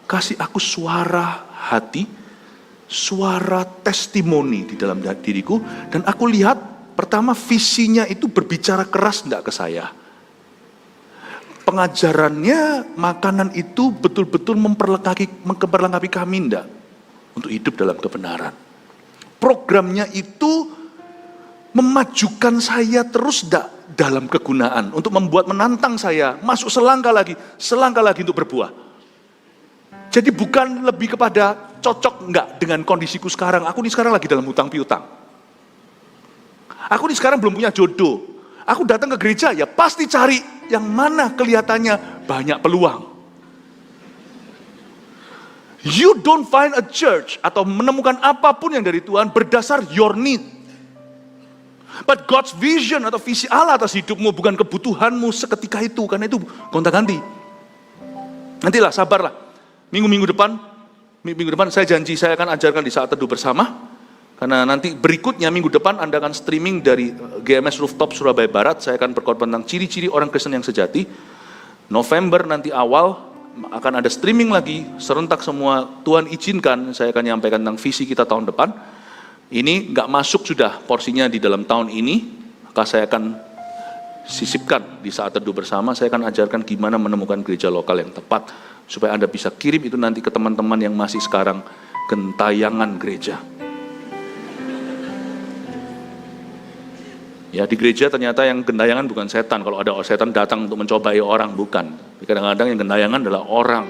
Kasih aku suara hati, suara testimoni di dalam diriku. Dan aku lihat, pertama visinya itu berbicara keras enggak ke saya. Pengajarannya, makanan itu betul-betul memperlengkapi kami enggak untuk hidup dalam kebenaran. Programnya itu memajukan saya terus enggak dalam kegunaan, untuk membuat menantang saya masuk selangkah lagi untuk berbuah. Jadi bukan lebih kepada cocok enggak dengan kondisiku sekarang. Aku ini sekarang lagi dalam hutang piutang. Aku ini sekarang belum punya jodoh. Aku datang ke gereja ya pasti cari yang mana kelihatannya banyak peluang. You don't find a church atau menemukan apapun yang dari Tuhan berdasar your need. But God's vision atau visi Allah atas hidupmu bukan kebutuhanmu seketika itu. Karena itu gonta-ganti. Nantilah, sabarlah. Minggu depan saya janji saya akan ajarkan di saat teduh bersama. Karena nanti berikutnya minggu depan Anda akan streaming dari GMS Rooftop Surabaya Barat. Saya akan berkorban tentang ciri-ciri orang Kristen yang sejati. November nanti awal akan ada streaming lagi, serentak semua. Tuhan izinkan saya akan nyampaikan tentang visi kita tahun depan. Ini nggak masuk sudah porsinya di dalam tahun ini, maka saya akan sisipkan di saat teduh bersama. Saya akan ajarkan gimana menemukan gereja lokal yang tepat, supaya Anda bisa kirim itu nanti ke teman-teman yang masih sekarang gentayangan gereja. Ya, di gereja ternyata yang gentayangan bukan setan. Kalau ada setan datang untuk mencobai orang, bukan. Kadang-kadang yang gentayangan adalah orang.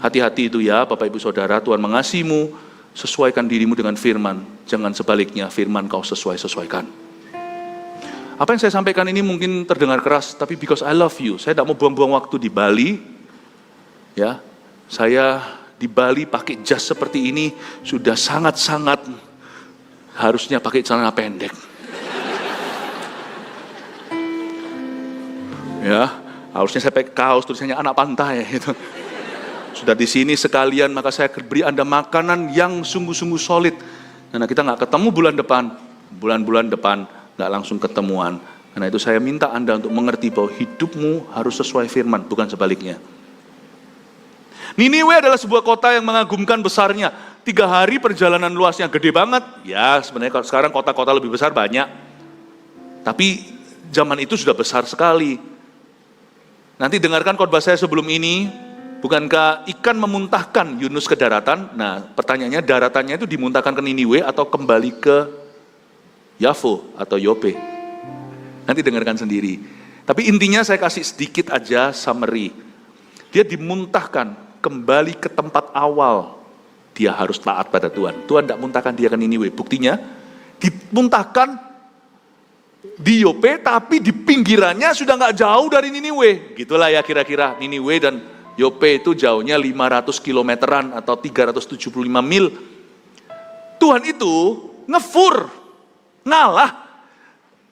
Hati-hati itu ya Bapak Ibu Saudara, Tuhan mengasihimu, sesuaikan dirimu dengan firman. Jangan sebaliknya, firman kau sesuaikan. Apa yang saya sampaikan ini mungkin terdengar keras, tapi because I love you. Saya tidak mau buang-buang waktu di Bali. Ya, saya di Bali pakai jas seperti ini, sudah sangat-sangat harusnya pakai celana pendek. Ya, harusnya saya pakai kaos tulisannya anak pantai gitu. Sudah di sini sekalian, maka saya beri Anda makanan yang sungguh-sungguh solid. Karena kita nggak ketemu bulan-bulan depan nggak langsung ketemuan. Karena itu saya minta Anda untuk mengerti bahwa hidupmu harus sesuai firman, bukan sebaliknya. Niniwe adalah sebuah kota yang mengagumkan besarnya. 3 hari perjalanan luasnya gede banget. Ya, sebenarnya sekarang kota-kota lebih besar banyak. Tapi zaman itu sudah besar sekali. Nanti dengarkan khotbah saya sebelum ini, bukankah ikan memuntahkan Yunus ke daratan? Nah, pertanyaannya daratannya itu dimuntahkan ke Niniwe atau kembali ke Yafo atau Yope? Nanti dengarkan sendiri. Tapi intinya saya kasih sedikit aja summary. Dia dimuntahkan kembali ke tempat awal. Dia harus taat pada Tuhan. Tuhan tidak muntahkan dia ke Niniwe. Buktinya, dimuntahkan di Yope, tapi di pinggirannya sudah nggak jauh dari Niniwe. Gitulah ya kira-kira. Niniwe dan Yope itu jauhnya 500 kilometeran atau 375 mil. Tuhan itu ngefur, ngalah.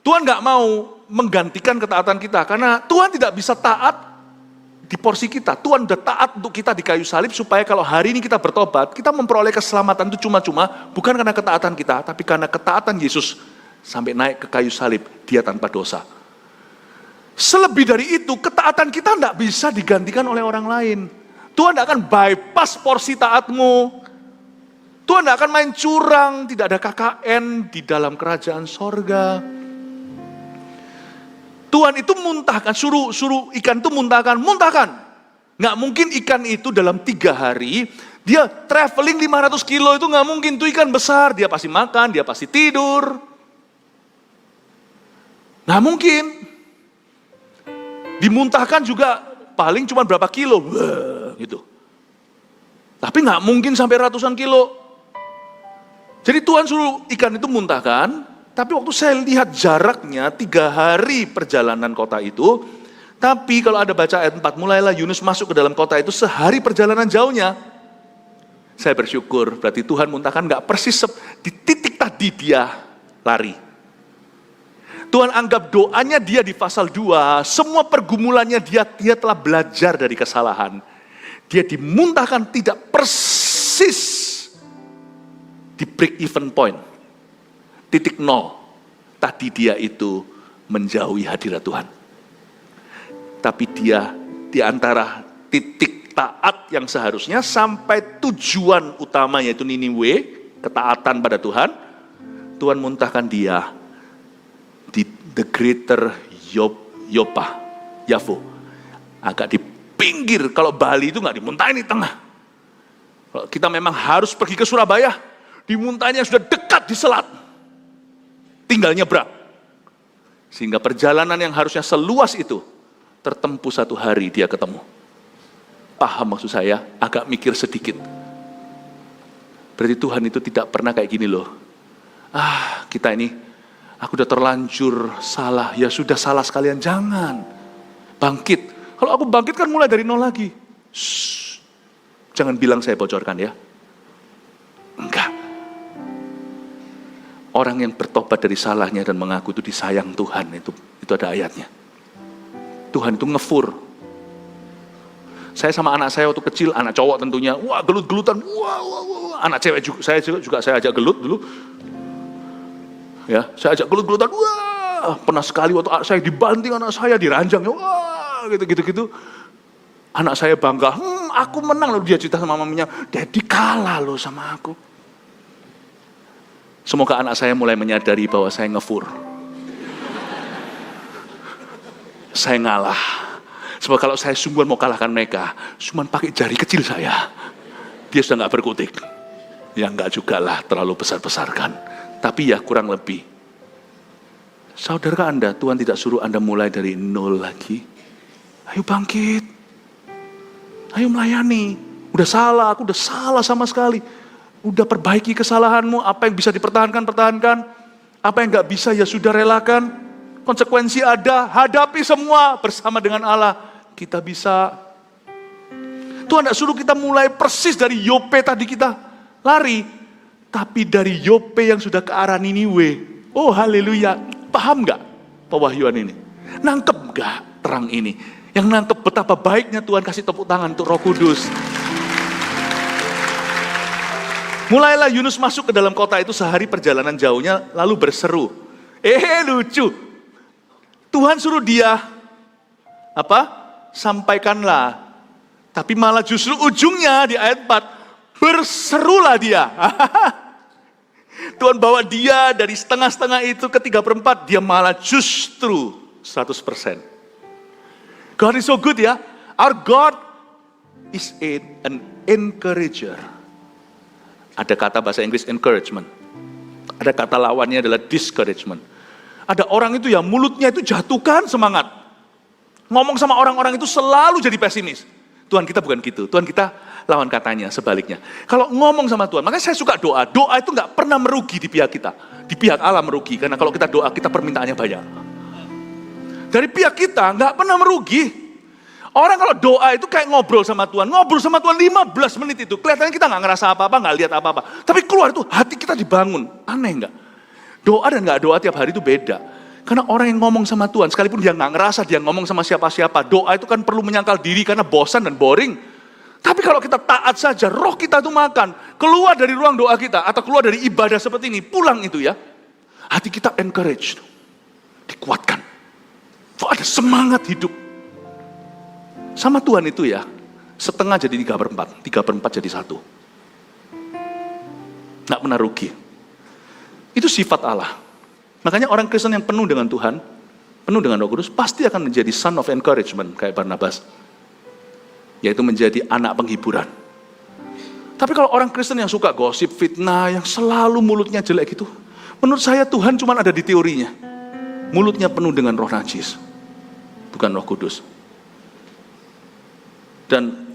Tuhan nggak mau menggantikan ketaatan kita, karena Tuhan tidak bisa taat di porsi kita. Tuhan udah taat untuk kita di kayu salib, supaya kalau hari ini kita bertobat, kita memperoleh keselamatan itu cuma-cuma, bukan karena ketaatan kita, tapi karena ketaatan Yesus. Sampai naik ke kayu salib, dia tanpa dosa. Selebih dari itu, ketaatan kita tidak bisa digantikan oleh orang lain. Tuhan tidak akan bypass porsi taatmu. Tuhan tidak akan main curang, tidak ada KKN di dalam kerajaan sorga. Tuhan itu muntahkan, suruh ikan itu muntahkan. Nggak mungkin ikan itu dalam 3 hari, dia traveling 500 kilo itu nggak mungkin. Itu ikan besar, dia pasti makan, dia pasti tidur. Nah mungkin dimuntahkan juga paling cuma berapa kilo, gitu. Tapi nggak mungkin sampai ratusan kilo. Jadi Tuhan suruh ikan itu muntahkan, tapi waktu saya lihat jaraknya 3 hari perjalanan kota itu, tapi kalau ada baca ayat 4, mulailah Yunus masuk ke dalam kota itu sehari perjalanan jauhnya. Saya bersyukur, berarti Tuhan muntahkan nggak persis di titik tadi dia lari. Tuhan anggap doanya dia di pasal 2, semua pergumulannya dia telah belajar dari kesalahan. Dia dimuntahkan tidak persis di break even point, titik nol. Tadi dia itu menjauhi hadirat Tuhan. Tapi dia di antara titik taat yang seharusnya sampai tujuan utamanya itu Niniwe, ketaatan pada Tuhan, Tuhan muntahkan dia di the greater Yafo, agak di pinggir. Kalau Bali itu nggak dimuntahin di tengah. Kalau kita memang harus pergi ke Surabaya, dimuntahnya sudah dekat di selat, tinggal nyebrang. Sehingga perjalanan yang harusnya seluas itu tertempuh 1 hari dia ketemu. Paham maksud saya? Agak mikir sedikit. Berarti Tuhan itu tidak pernah kayak gini loh. Kita ini, aku udah terlanjur salah. Ya sudah salah sekalian, jangan. Bangkit. Kalau aku bangkit kan mulai dari nol lagi. Shh. Jangan bilang saya bocorkan ya. Enggak. Orang yang bertobat dari salahnya dan mengaku itu disayang Tuhan, itu ada ayatnya. Tuhan itu ngefur. Saya sama anak saya waktu kecil, anak cowok tentunya, wah gelut-gelutan, wah. Anak cewek juga, saya ajak gelut dulu. Ya, saya ajak gelut-gelutan, wah. Pernah sekali waktu saya dibanting anak saya, diranjang, wah, gitu. Anak saya bangga, aku menang loh, dia cerita sama mamanya, Daddy kalah loh sama aku. Semoga anak saya mulai menyadari bahwa saya ngefur. Saya ngalah. Sebab kalau saya sungguhan mau kalahkan mereka, cuma pakai jari kecil saya, dia sudah nggak berkutik. Ya nggak juga lah, terlalu besar-besarkan. Tapi ya kurang lebih. Saudara Anda, Tuhan tidak suruh Anda mulai dari nol lagi. Ayo bangkit. Ayo melayani. Udah salah, aku udah salah sama sekali. Udah perbaiki kesalahanmu, apa yang bisa dipertahankan, pertahankan. Apa yang nggak bisa ya sudah relakan. Konsekuensi ada, hadapi semua bersama dengan Allah. Kita bisa. Tuhan tidak suruh kita mulai persis dari Yope tadi kita lari. Tapi dari Yope yang sudah ke arah Niniwe. Oh haleluya. Paham gak pewahyuan ini? Nangkep gak terang ini? Yang nangkep betapa baiknya Tuhan kasih tepuk tangan untuk Roh Kudus. Mulailah Yunus masuk ke dalam kota itu sehari perjalanan jauhnya lalu berseru. Lucu. Tuhan suruh dia sampaikanlah. Tapi malah justru ujungnya di ayat 4 berserulah dia. Tuhan bawa dia dari setengah-setengah itu ke 3/4, dia malah justru 100%. God is so good ya. Our God is an encourager. Ada kata bahasa Inggris encouragement. Ada kata lawannya adalah discouragement. Ada orang itu ya mulutnya itu jatuhkan semangat. Ngomong sama orang-orang itu selalu jadi pesimis. Tuhan kita bukan gitu. Tuhan kita lawan katanya, sebaliknya. Kalau ngomong sama Tuhan, makanya saya suka doa. Doa itu gak pernah merugi di pihak kita. Di pihak Allah merugi. Karena kalau kita doa, kita permintaannya banyak. Dari pihak kita gak pernah merugi. Orang kalau doa itu kayak ngobrol sama Tuhan. Ngobrol sama Tuhan 15 menit itu. Kelihatannya kita gak ngerasa apa-apa, gak lihat apa-apa. Tapi keluar itu hati kita dibangun. Aneh gak? Doa dan gak doa tiap hari itu beda. Karena orang yang ngomong sama Tuhan, sekalipun dia gak ngerasa dia ngomong sama siapa-siapa. Doa itu kan perlu menyangkal diri karena bosan dan boring. Tapi kalau kita taat saja, roh kita itu makan. Keluar dari ruang doa kita, atau keluar dari ibadah seperti ini, pulang itu ya. Hati kita encourage, dikuatkan. Ada semangat hidup. Sama Tuhan itu ya, setengah jadi 3/4, 3/4 jadi 1. Gak pernah rugi. Itu sifat Allah. Makanya orang Kristen yang penuh dengan Tuhan, penuh dengan Roh Kudus, pasti akan menjadi son of encouragement, kayak Barnabas. Yaitu menjadi anak penghiburan. Tapi kalau orang Kristen yang suka gosip, fitnah, yang selalu mulutnya jelek gitu, menurut saya Tuhan cuma ada di teorinya. Mulutnya penuh dengan roh najis, bukan Roh Kudus. Dan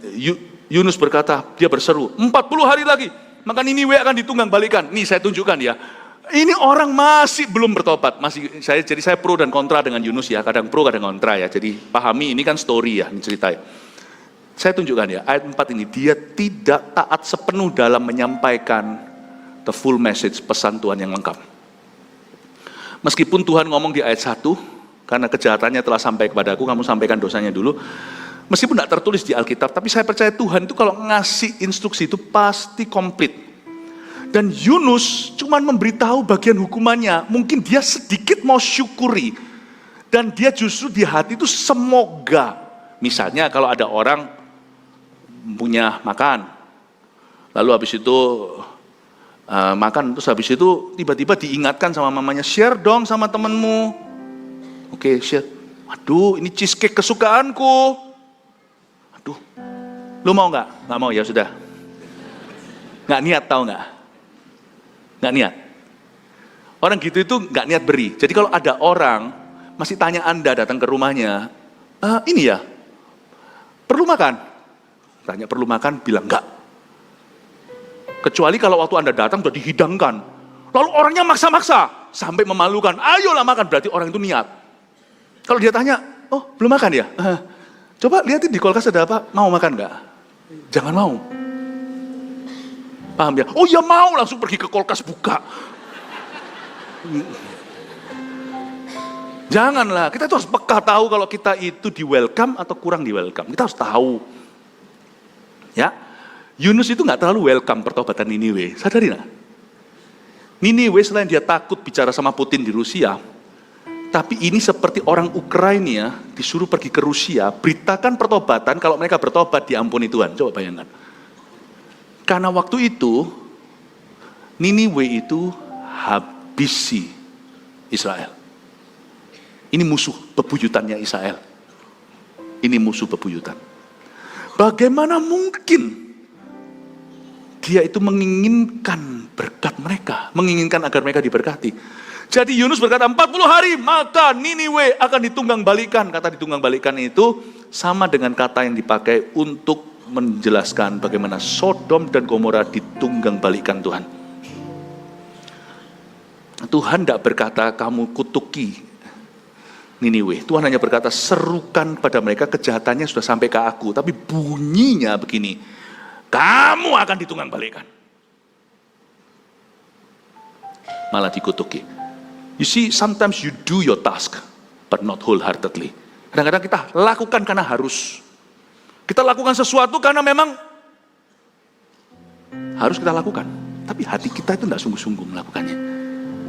Yunus berkata, dia berseru, 40 hari lagi, maka Niniwe akan ditunggang balikan. Nih saya tunjukkan ya. Ini orang masih belum bertobat. Jadi saya pro dan kontra dengan Yunus ya. Kadang pro, kadang kontra ya. Jadi pahami ini kan story ya, ini ceritanya. Saya tunjukkan ya, ayat 4 ini, dia tidak taat sepenuh dalam menyampaikan the full message, pesan Tuhan yang lengkap. Meskipun Tuhan ngomong di ayat 1, karena kejahatannya telah sampai kepadaku, kamu sampaikan dosanya dulu. Meskipun tidak tertulis di Alkitab, tapi saya percaya Tuhan itu kalau ngasih instruksi itu pasti komplit. Dan Yunus cuma memberitahu bagian hukumannya, mungkin dia sedikit mau syukuri. Dan dia justru di hati itu semoga, misalnya kalau ada orang punya makan, lalu habis itu makan, terus habis itu tiba-tiba diingatkan sama mamanya, share dong sama temenmu. Oke, share. Aduh, ini cheesecake kesukaanku. Aduh, lu mau nggak? Nggak mau, ya sudah. Nggak niat, tahu nggak? Nggak niat. Orang gitu itu nggak niat beri. Jadi kalau ada orang masih tanya Anda datang ke rumahnya, ini ya, perlu makan? Tanya perlu makan, bilang enggak. Kecuali kalau waktu Anda datang sudah dihidangkan. Lalu orangnya maksa-maksa, sampai memalukan. Ayolah makan, berarti orang itu niat. Kalau dia tanya, oh belum makan ya? Coba lihatin di kulkas ada apa, mau makan enggak? Jangan mau. Paham ya? Oh ya mau, langsung pergi ke kulkas buka. Janganlah, kita itu harus peka tahu kalau kita itu di welcome atau kurang di welcome. Kita harus tahu. Ya, Yunus itu nggak terlalu welcome pertobatan Niniwe, sadari nggak? Niniwe selain dia takut bicara sama Putin di Rusia, tapi ini seperti orang Ukraina disuruh pergi ke Rusia, beritakan pertobatan, kalau mereka bertobat diampuni Tuhan. Coba bayangkan. Karena waktu itu, Niniwe itu habisi Israel. Ini musuh bebuyutannya Israel. Ini musuh bebuyutan. Bagaimana mungkin dia itu menginginkan berkat mereka, menginginkan agar mereka diberkati. Jadi Yunus berkata 40 hari maka Niniwe akan ditunggang balikan. Kata ditunggang balikan itu sama dengan kata yang dipakai untuk menjelaskan bagaimana Sodom dan Gomora ditunggang balikan Tuhan. Tuhan tidak berkata kamu kutuki Niniwe. Tuhan hanya berkata serukan pada mereka, kejahatannya sudah sampai ke aku. Tapi bunyinya begini, kamu akan ditunggang balikan. Malah dikutuki. You see, sometimes you do your task, but not wholeheartedly. Kadang-kadang kita lakukan karena harus. Kita lakukan sesuatu karena memang harus kita lakukan. Tapi hati kita itu tidak sungguh-sungguh melakukannya.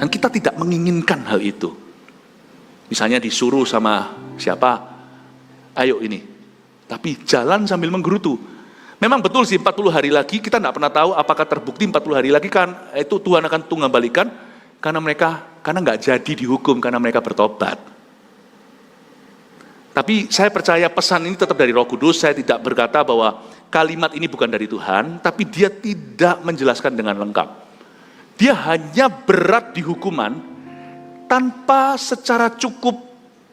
Dan kita tidak menginginkan hal itu. Misalnya disuruh sama siapa, ayo ini. Tapi jalan sambil menggerutu. Memang betul sih 40 hari lagi, kita tidak pernah tahu apakah terbukti 40 hari lagi kan, itu Tuhan akan tunggang balikan, karena nggak jadi dihukum, karena mereka bertobat. Tapi saya percaya pesan ini tetap dari Roh Kudus, saya tidak berkata bahwa kalimat ini bukan dari Tuhan, tapi dia tidak menjelaskan dengan lengkap. Dia hanya berat di hukuman, tanpa secara cukup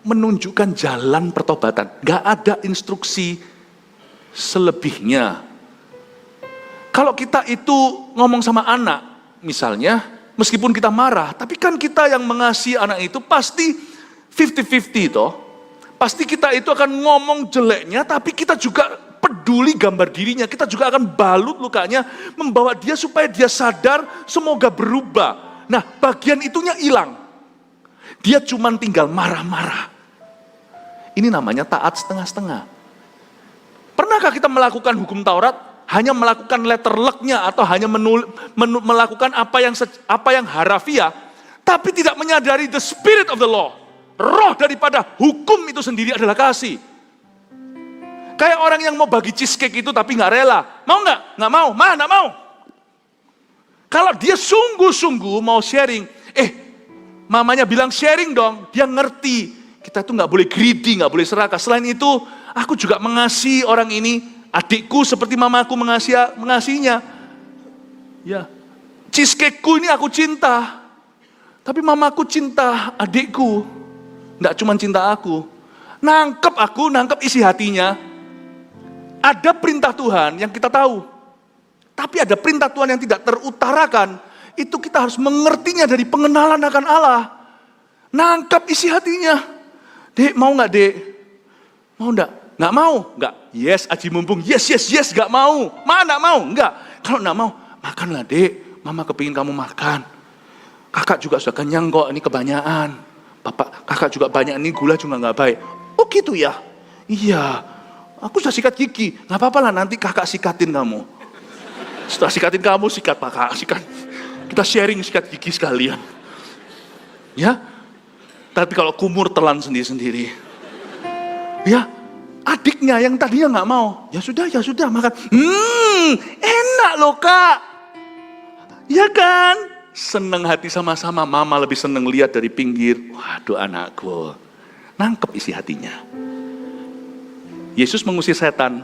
menunjukkan jalan pertobatan. Gak ada instruksi selebihnya. Kalau kita itu ngomong sama anak, misalnya, meskipun kita marah, tapi kan kita yang mengasihi anak itu pasti 50-50 toh. Pasti kita itu akan ngomong jeleknya, tapi kita juga peduli gambar dirinya. Kita juga akan balut lukanya, membawa dia supaya dia sadar, semoga berubah. Nah, bagian itunya hilang. Dia cuma tinggal marah-marah. Ini namanya taat setengah-setengah. Pernahkah kita melakukan hukum Taurat, hanya melakukan letter luck-nya, atau hanya melakukan apa yang harafiah, tapi tidak menyadari the spirit of the law. Roh daripada hukum itu sendiri adalah kasih. Kayak orang yang mau bagi cheesecake itu tapi nggak rela. Mau nggak? Nggak mau. Nggak mau. Kalau dia sungguh-sungguh mau sharing, mamanya bilang sharing dong, dia ngerti. Kita tuh nggak boleh greedy, nggak boleh serakah. Selain itu, aku juga mengasihi orang ini, adikku seperti mamaku mengasihinya. Ya, cheesecakeku ini aku cinta, tapi mamaku cinta adikku, nggak cuma cinta aku. Nangkep isi hatinya. Ada perintah Tuhan yang kita tahu, tapi ada perintah Tuhan yang tidak terutarakan. Itu kita harus mengertinya dari pengenalan akan Allah. Nangkap isi hatinya. Dek, mau nggak dek? Mau nggak? Nggak mau? Nggak. Yes, aji mumpung. Yes, nggak mau. Nggak mau? Nggak. Kalau nggak mau, makanlah dek. Mama kepingin kamu makan. Kakak juga sudah kenyang kok, ini kebanyakan. Kakak juga banyak, ini gula juga nggak baik. Oh gitu ya? Iya. Aku sudah sikat gigi. Nggak apa-apa lah, nanti kakak sikatin kamu. Setelah sikatin kamu, sikat kakak. Kita sharing sikat gigi sekalian. Ya? Tapi kalau kumur telan sendiri-sendiri. Ya, adiknya yang tadinya nggak mau, ya sudah makan. Enak loh kak, ya kan? Seneng hati sama-sama. Mama lebih seneng lihat dari pinggir. Waduh anakku, nangkep isi hatinya. Yesus mengusir setan.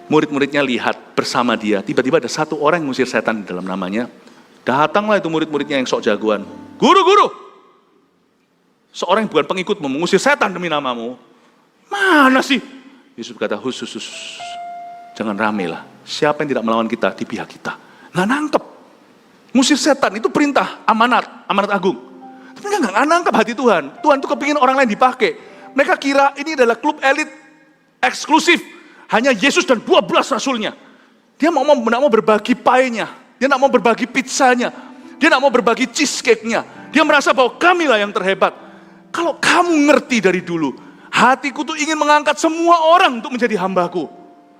Murid-muridnya lihat bersama dia. Tiba-tiba ada satu orang yang mengusir setan di dalam namanya. Datanglah itu murid-muridnya yang sok jagoan. Guru, seorang yang bukan pengikutmu mengusir setan demi namamu. Mana sih? Yesus berkata, husus. Jangan rame lah. Siapa yang tidak melawan kita, di pihak kita. Nggak nangkep. Ngusir setan itu perintah, amanat agung. Tapi nggak nangkep hati Tuhan. Tuhan tuh kepingin orang lain dipakai. Mereka kira ini adalah klub elit eksklusif. Hanya Yesus dan 12 rasulnya. Dia nggak mau berbagi pie-nya. Dia nggak mau berbagi pizzanya. Dia nggak mau berbagi cheesecake-nya. Dia merasa bahwa kamilah yang terhebat. Kalau kamu ngerti dari dulu, hatiku tuh ingin mengangkat semua orang untuk menjadi hambaku.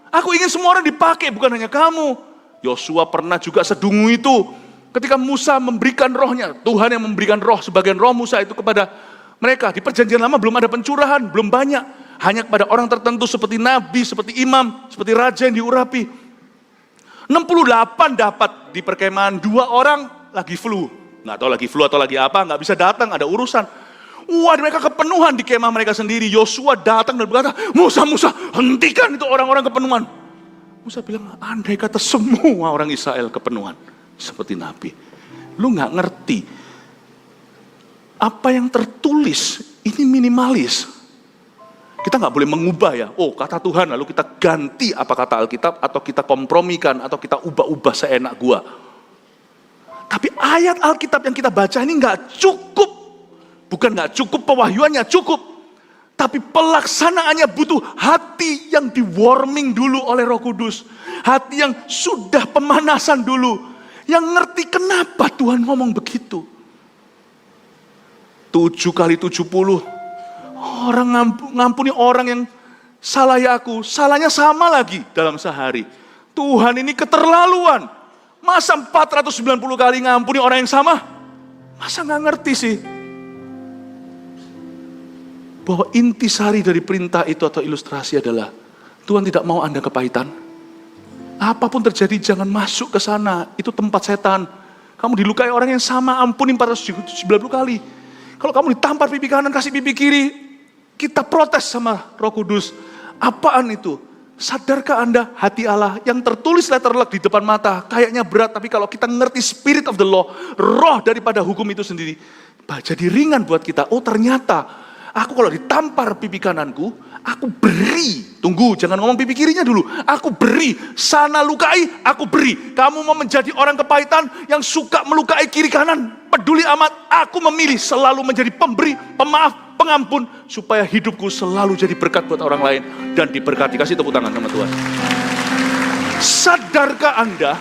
Aku ingin semua orang dipakai, bukan hanya kamu. Yosua pernah juga sedungu itu. Ketika Musa memberikan rohnya, Tuhan yang memberikan roh, sebagian roh Musa itu kepada mereka. Di perjanjian lama belum ada pencurahan, belum banyak. Hanya kepada orang tertentu seperti nabi, seperti imam, seperti raja yang diurapi. 68 dapat di perkemahan, 2 orang lagi flu. Nggak tahu lagi flu atau lagi apa, nggak bisa datang, ada urusan. Wah, mereka kepenuhan di kemah mereka sendiri. Yosua datang dan berkata, Musa, hentikan itu orang-orang kepenuhan. Musa bilang, andai kata semua orang Israel kepenuhan. Seperti Nabi. Lu gak ngerti. Apa yang tertulis, ini minimalis. Kita gak boleh mengubah ya. Oh, kata Tuhan, lalu kita ganti apa kata Alkitab, atau kita kompromikan, atau kita ubah-ubah seenak gua. Tapi ayat Alkitab yang kita baca ini gak cukup. Bukan gak cukup pewahyuannya, cukup. Tapi pelaksanaannya butuh hati yang di warming dulu oleh Roh Kudus. Hati yang sudah pemanasan dulu. Yang ngerti kenapa Tuhan ngomong begitu. 7 kali 70. Orang ngampuni orang yang salah ya aku. Salahnya sama lagi dalam sehari. Tuhan ini keterlaluan. Masa 490 kali ngampuni orang yang sama? Masa gak ngerti sih? Bahwa intisari dari perintah itu atau ilustrasi adalah Tuhan tidak mau Anda kepahitan. Apapun terjadi jangan masuk ke sana. Itu tempat setan. Kamu dilukai orang yang sama, ampuni 490 kali. Kalau kamu ditampar pipi kanan, kasih pipi kiri, kita protes sama Roh Kudus. Apaan itu? Sadarkah Anda hati Allah yang tertulis letterlock di depan mata? Kayaknya berat, tapi kalau kita ngerti spirit of the law, roh daripada hukum itu sendiri, jadi ringan buat kita. Oh ternyata, aku kalau ditampar pipi kananku, aku beri. Tunggu, jangan ngomong pipi kirinya dulu. Aku beri. Sana lukai, aku beri. Kamu mau menjadi orang kepahitan yang suka melukai kiri kanan, peduli amat. Aku memilih selalu menjadi pemberi, pemaaf, pengampun. Supaya hidupku selalu jadi berkat buat orang lain. Dan diberkati. Kasih tepuk tangan sama Tuhan. Sadarkah Anda,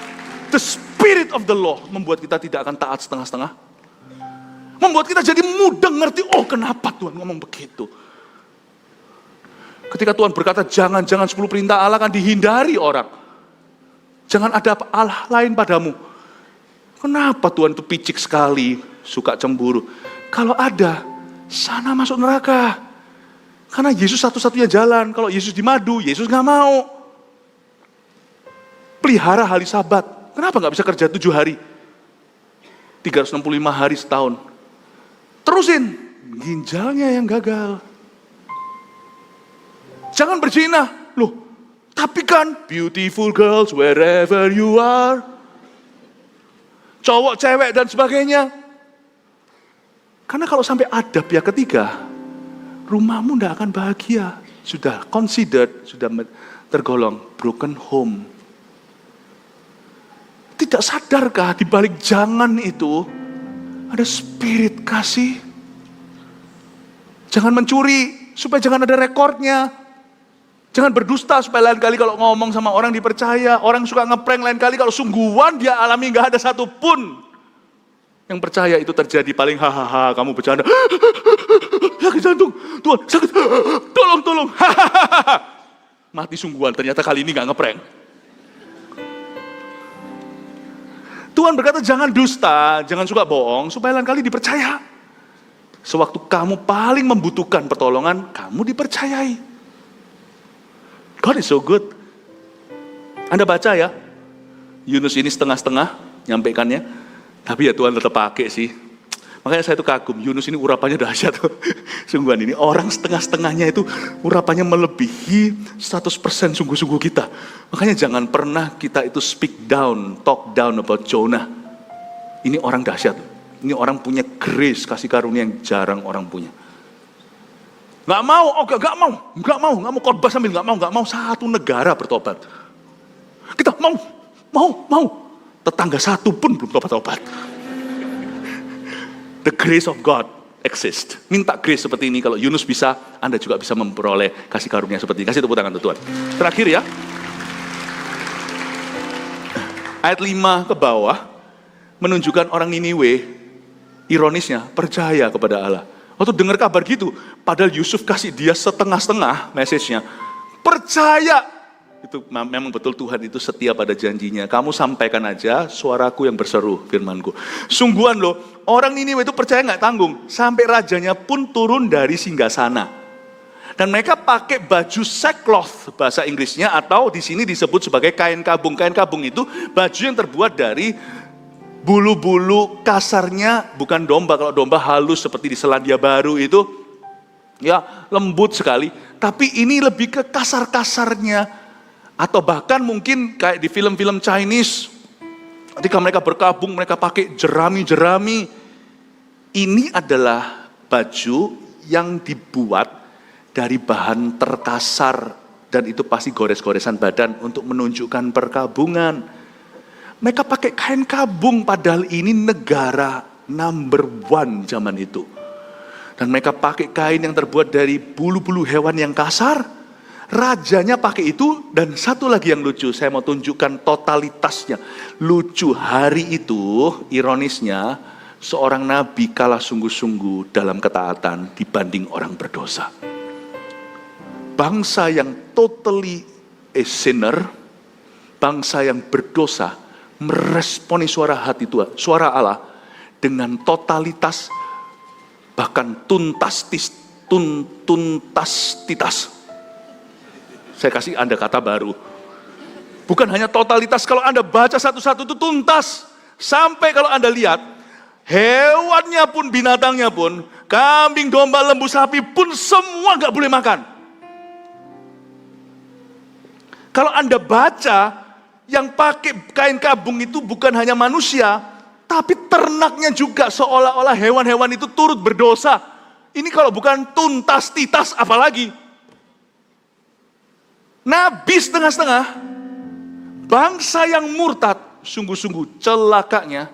the spirit of the law membuat kita tidak akan taat setengah-setengah? Membuat kita jadi mudah ngerti, oh kenapa Tuhan ngomong begitu. Ketika Tuhan berkata, jangan 10 perintah Allah kan dihindari orang. Jangan ada Allah lain padamu. Kenapa Tuhan itu picik sekali, suka cemburu? Kalau ada, sana masuk neraka. Karena Yesus satu-satunya jalan. Kalau Yesus di madu, Yesus gak mau. Pelihara hari Sabat. Kenapa gak bisa kerja 7 hari? 365 hari setahun. Terusin, ginjalnya yang gagal. Jangan berzina. Loh, tapi kan beautiful girls wherever you are. Cowok, cewek dan sebagainya. Karena kalau sampai ada pihak ketiga, rumahmu tidak akan bahagia. Sudah considered, sudah tergolong broken home. Tidak sadarkah di balik jangan itu ada spirit kasih? Jangan mencuri supaya jangan ada rekornya. Jangan berdusta supaya lain kali kalau ngomong sama orang dipercaya. Orang suka ngeprank, lain kali kalau sungguhan dia alami gak ada satupun yang percaya itu terjadi. Paling hahaha, kamu bercanda. Sakit jantung, Tuhan sakit, tolong. Mati sungguhan, ternyata kali ini gak ngeprank. Tuhan berkata jangan dusta, jangan suka bohong, supaya lain kali dipercaya. Sewaktu kamu paling membutuhkan pertolongan, kamu dipercayai. God is so good. Anda baca ya, Yunus ini setengah-setengah nyampaikannya, tapi ya Tuhan tetap pakai sih. Makanya saya tuh kagum, Yunus ini urapannya dahsyat. Sungguhan ini orang setengah-setengahnya itu urapannya melebihi 100% sungguh-sungguh kita. Makanya jangan pernah kita itu speak down, talk down about Jonah. Ini orang dahsyat. Ini orang punya grace, kasih karunia yang jarang orang punya. Gak mau khotbah sambil gak mau satu negara bertobat. Kita mau. Tetangga satu pun belum tobat. The grace of God exist. Minta grace seperti ini. Kalau Yunus bisa, Anda juga bisa memperoleh kasih karunia seperti ini. Kasih tepuk tangan untuk Tuhan. Terakhir ya. Ayat 5 ke bawah menunjukkan orang Niniwe, ironisnya, percaya kepada Allah. Waktu dengar kabar gitu, padahal Yusuf kasih dia setengah-setengah message-nya. Percaya. Itu memang betul Tuhan itu setia pada janjinya. Kamu sampaikan aja suaraku yang berseru, firmanku. Sungguhan loh, orang Niniwe itu percaya nggak tanggung. Sampai rajanya pun turun dari singgasana. Dan mereka pakai baju sackcloth, bahasa Inggrisnya, atau di sini disebut sebagai kain kabung. Kain kabung itu baju yang terbuat dari bulu-bulu kasarnya, bukan domba. Kalau domba halus seperti di Selandia Baru itu, ya lembut sekali. Tapi ini lebih ke kasar-kasarnya. Atau bahkan mungkin kayak di film-film Chinese, ketika mereka berkabung, mereka pakai jerami-jerami. Ini adalah baju yang dibuat dari bahan terkasar, dan itu pasti gores-goresan badan untuk menunjukkan perkabungan. Mereka pakai kain kabung, padahal ini negara number 1 zaman itu. Dan mereka pakai kain yang terbuat dari bulu-bulu hewan yang kasar. Rajanya pakai itu, dan satu lagi yang lucu, saya mau tunjukkan totalitasnya. Lucu, hari itu, ironisnya, seorang nabi kalah sungguh-sungguh dalam ketaatan dibanding orang berdosa. Bangsa yang totally a sinner, bangsa yang berdosa, meresponi suara hati Tuhan, suara Allah, dengan totalitas, bahkan tuntas titas. Saya kasih Anda kata baru. Bukan hanya totalitas, kalau Anda baca satu-satu itu tuntas. Sampai kalau Anda lihat, hewannya pun, binatangnya pun, kambing, domba, lembu, sapi pun semua gak boleh makan. Kalau Anda baca, yang pakai kain kabung itu bukan hanya manusia, tapi ternaknya juga, seolah-olah hewan-hewan itu turut berdosa. Ini kalau bukan tuntas titas apalagi. Nabi setengah-setengah, bangsa yang murtad, sungguh-sungguh celakanya.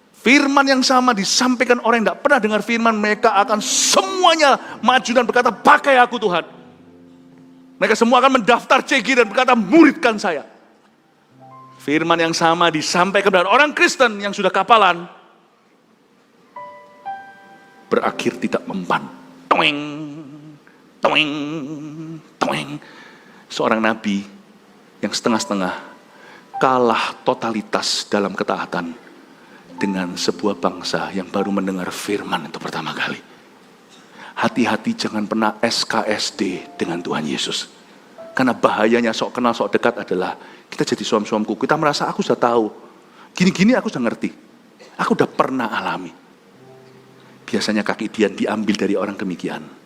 Firman yang sama disampaikan orang yang tidak pernah dengar firman, mereka akan semuanya maju dan berkata, pakai aku Tuhan. Mereka semua akan mendaftar CG dan berkata, muridkan saya. Firman yang sama disampaikan dengan orang Kristen yang sudah kapalan, berakhir tidak mempan. Toeng, toeng, toeng. Seorang nabi yang setengah-setengah kalah totalitas dalam ketaatan dengan sebuah bangsa yang baru mendengar firman itu pertama kali. Hati-hati jangan pernah SKSD dengan Tuhan Yesus. Karena bahayanya sok kenal sok dekat adalah kita jadi suam-suamku. Kita merasa aku sudah tahu. Gini-gini aku sudah ngerti. Aku sudah pernah alami. Biasanya kaki Dian diambil dari orang demikian.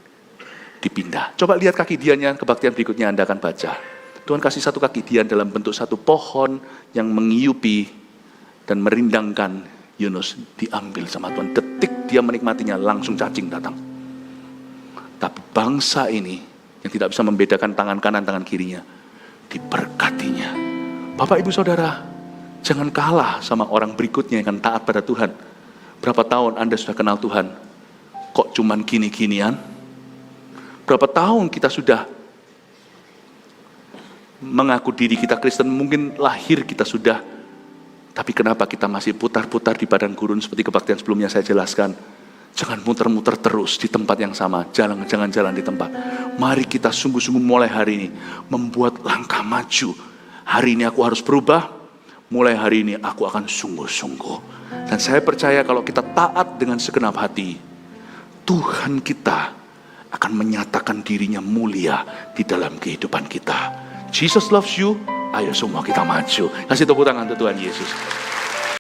Dipindah. Coba lihat kaki Diannya, kebaktian berikutnya Anda akan baca. Tuhan kasih satu kaki Dian dalam bentuk satu pohon yang mengiupi dan merindangkan Yunus. Diambil sama Tuhan. Detik dia menikmatinya, langsung cacing datang. Tapi bangsa ini yang tidak bisa membedakan tangan kanan, tangan kirinya, diberkatinya. Bapak, Ibu, Saudara, jangan kalah sama orang berikutnya yang akan taat pada Tuhan. Berapa tahun Anda sudah kenal Tuhan? Kok cuman gini-ginian? Berapa tahun kita sudah mengaku diri kita Kristen, mungkin lahir kita sudah, tapi kenapa kita masih putar-putar di padang gurun seperti kebaktian sebelumnya saya jelaskan. Jangan muter-muter terus di tempat yang sama, jangan jalan di tempat. Mari kita sungguh-sungguh mulai hari ini membuat langkah maju. Hari ini aku harus berubah, mulai hari ini aku akan sungguh-sungguh. Dan saya percaya kalau kita taat dengan segenap hati, Tuhan kita akan menyatakan dirinya mulia di dalam kehidupan kita. Jesus loves you, ayo semua kita maju. Kasih tepuk tangan untuk Tuhan Yesus.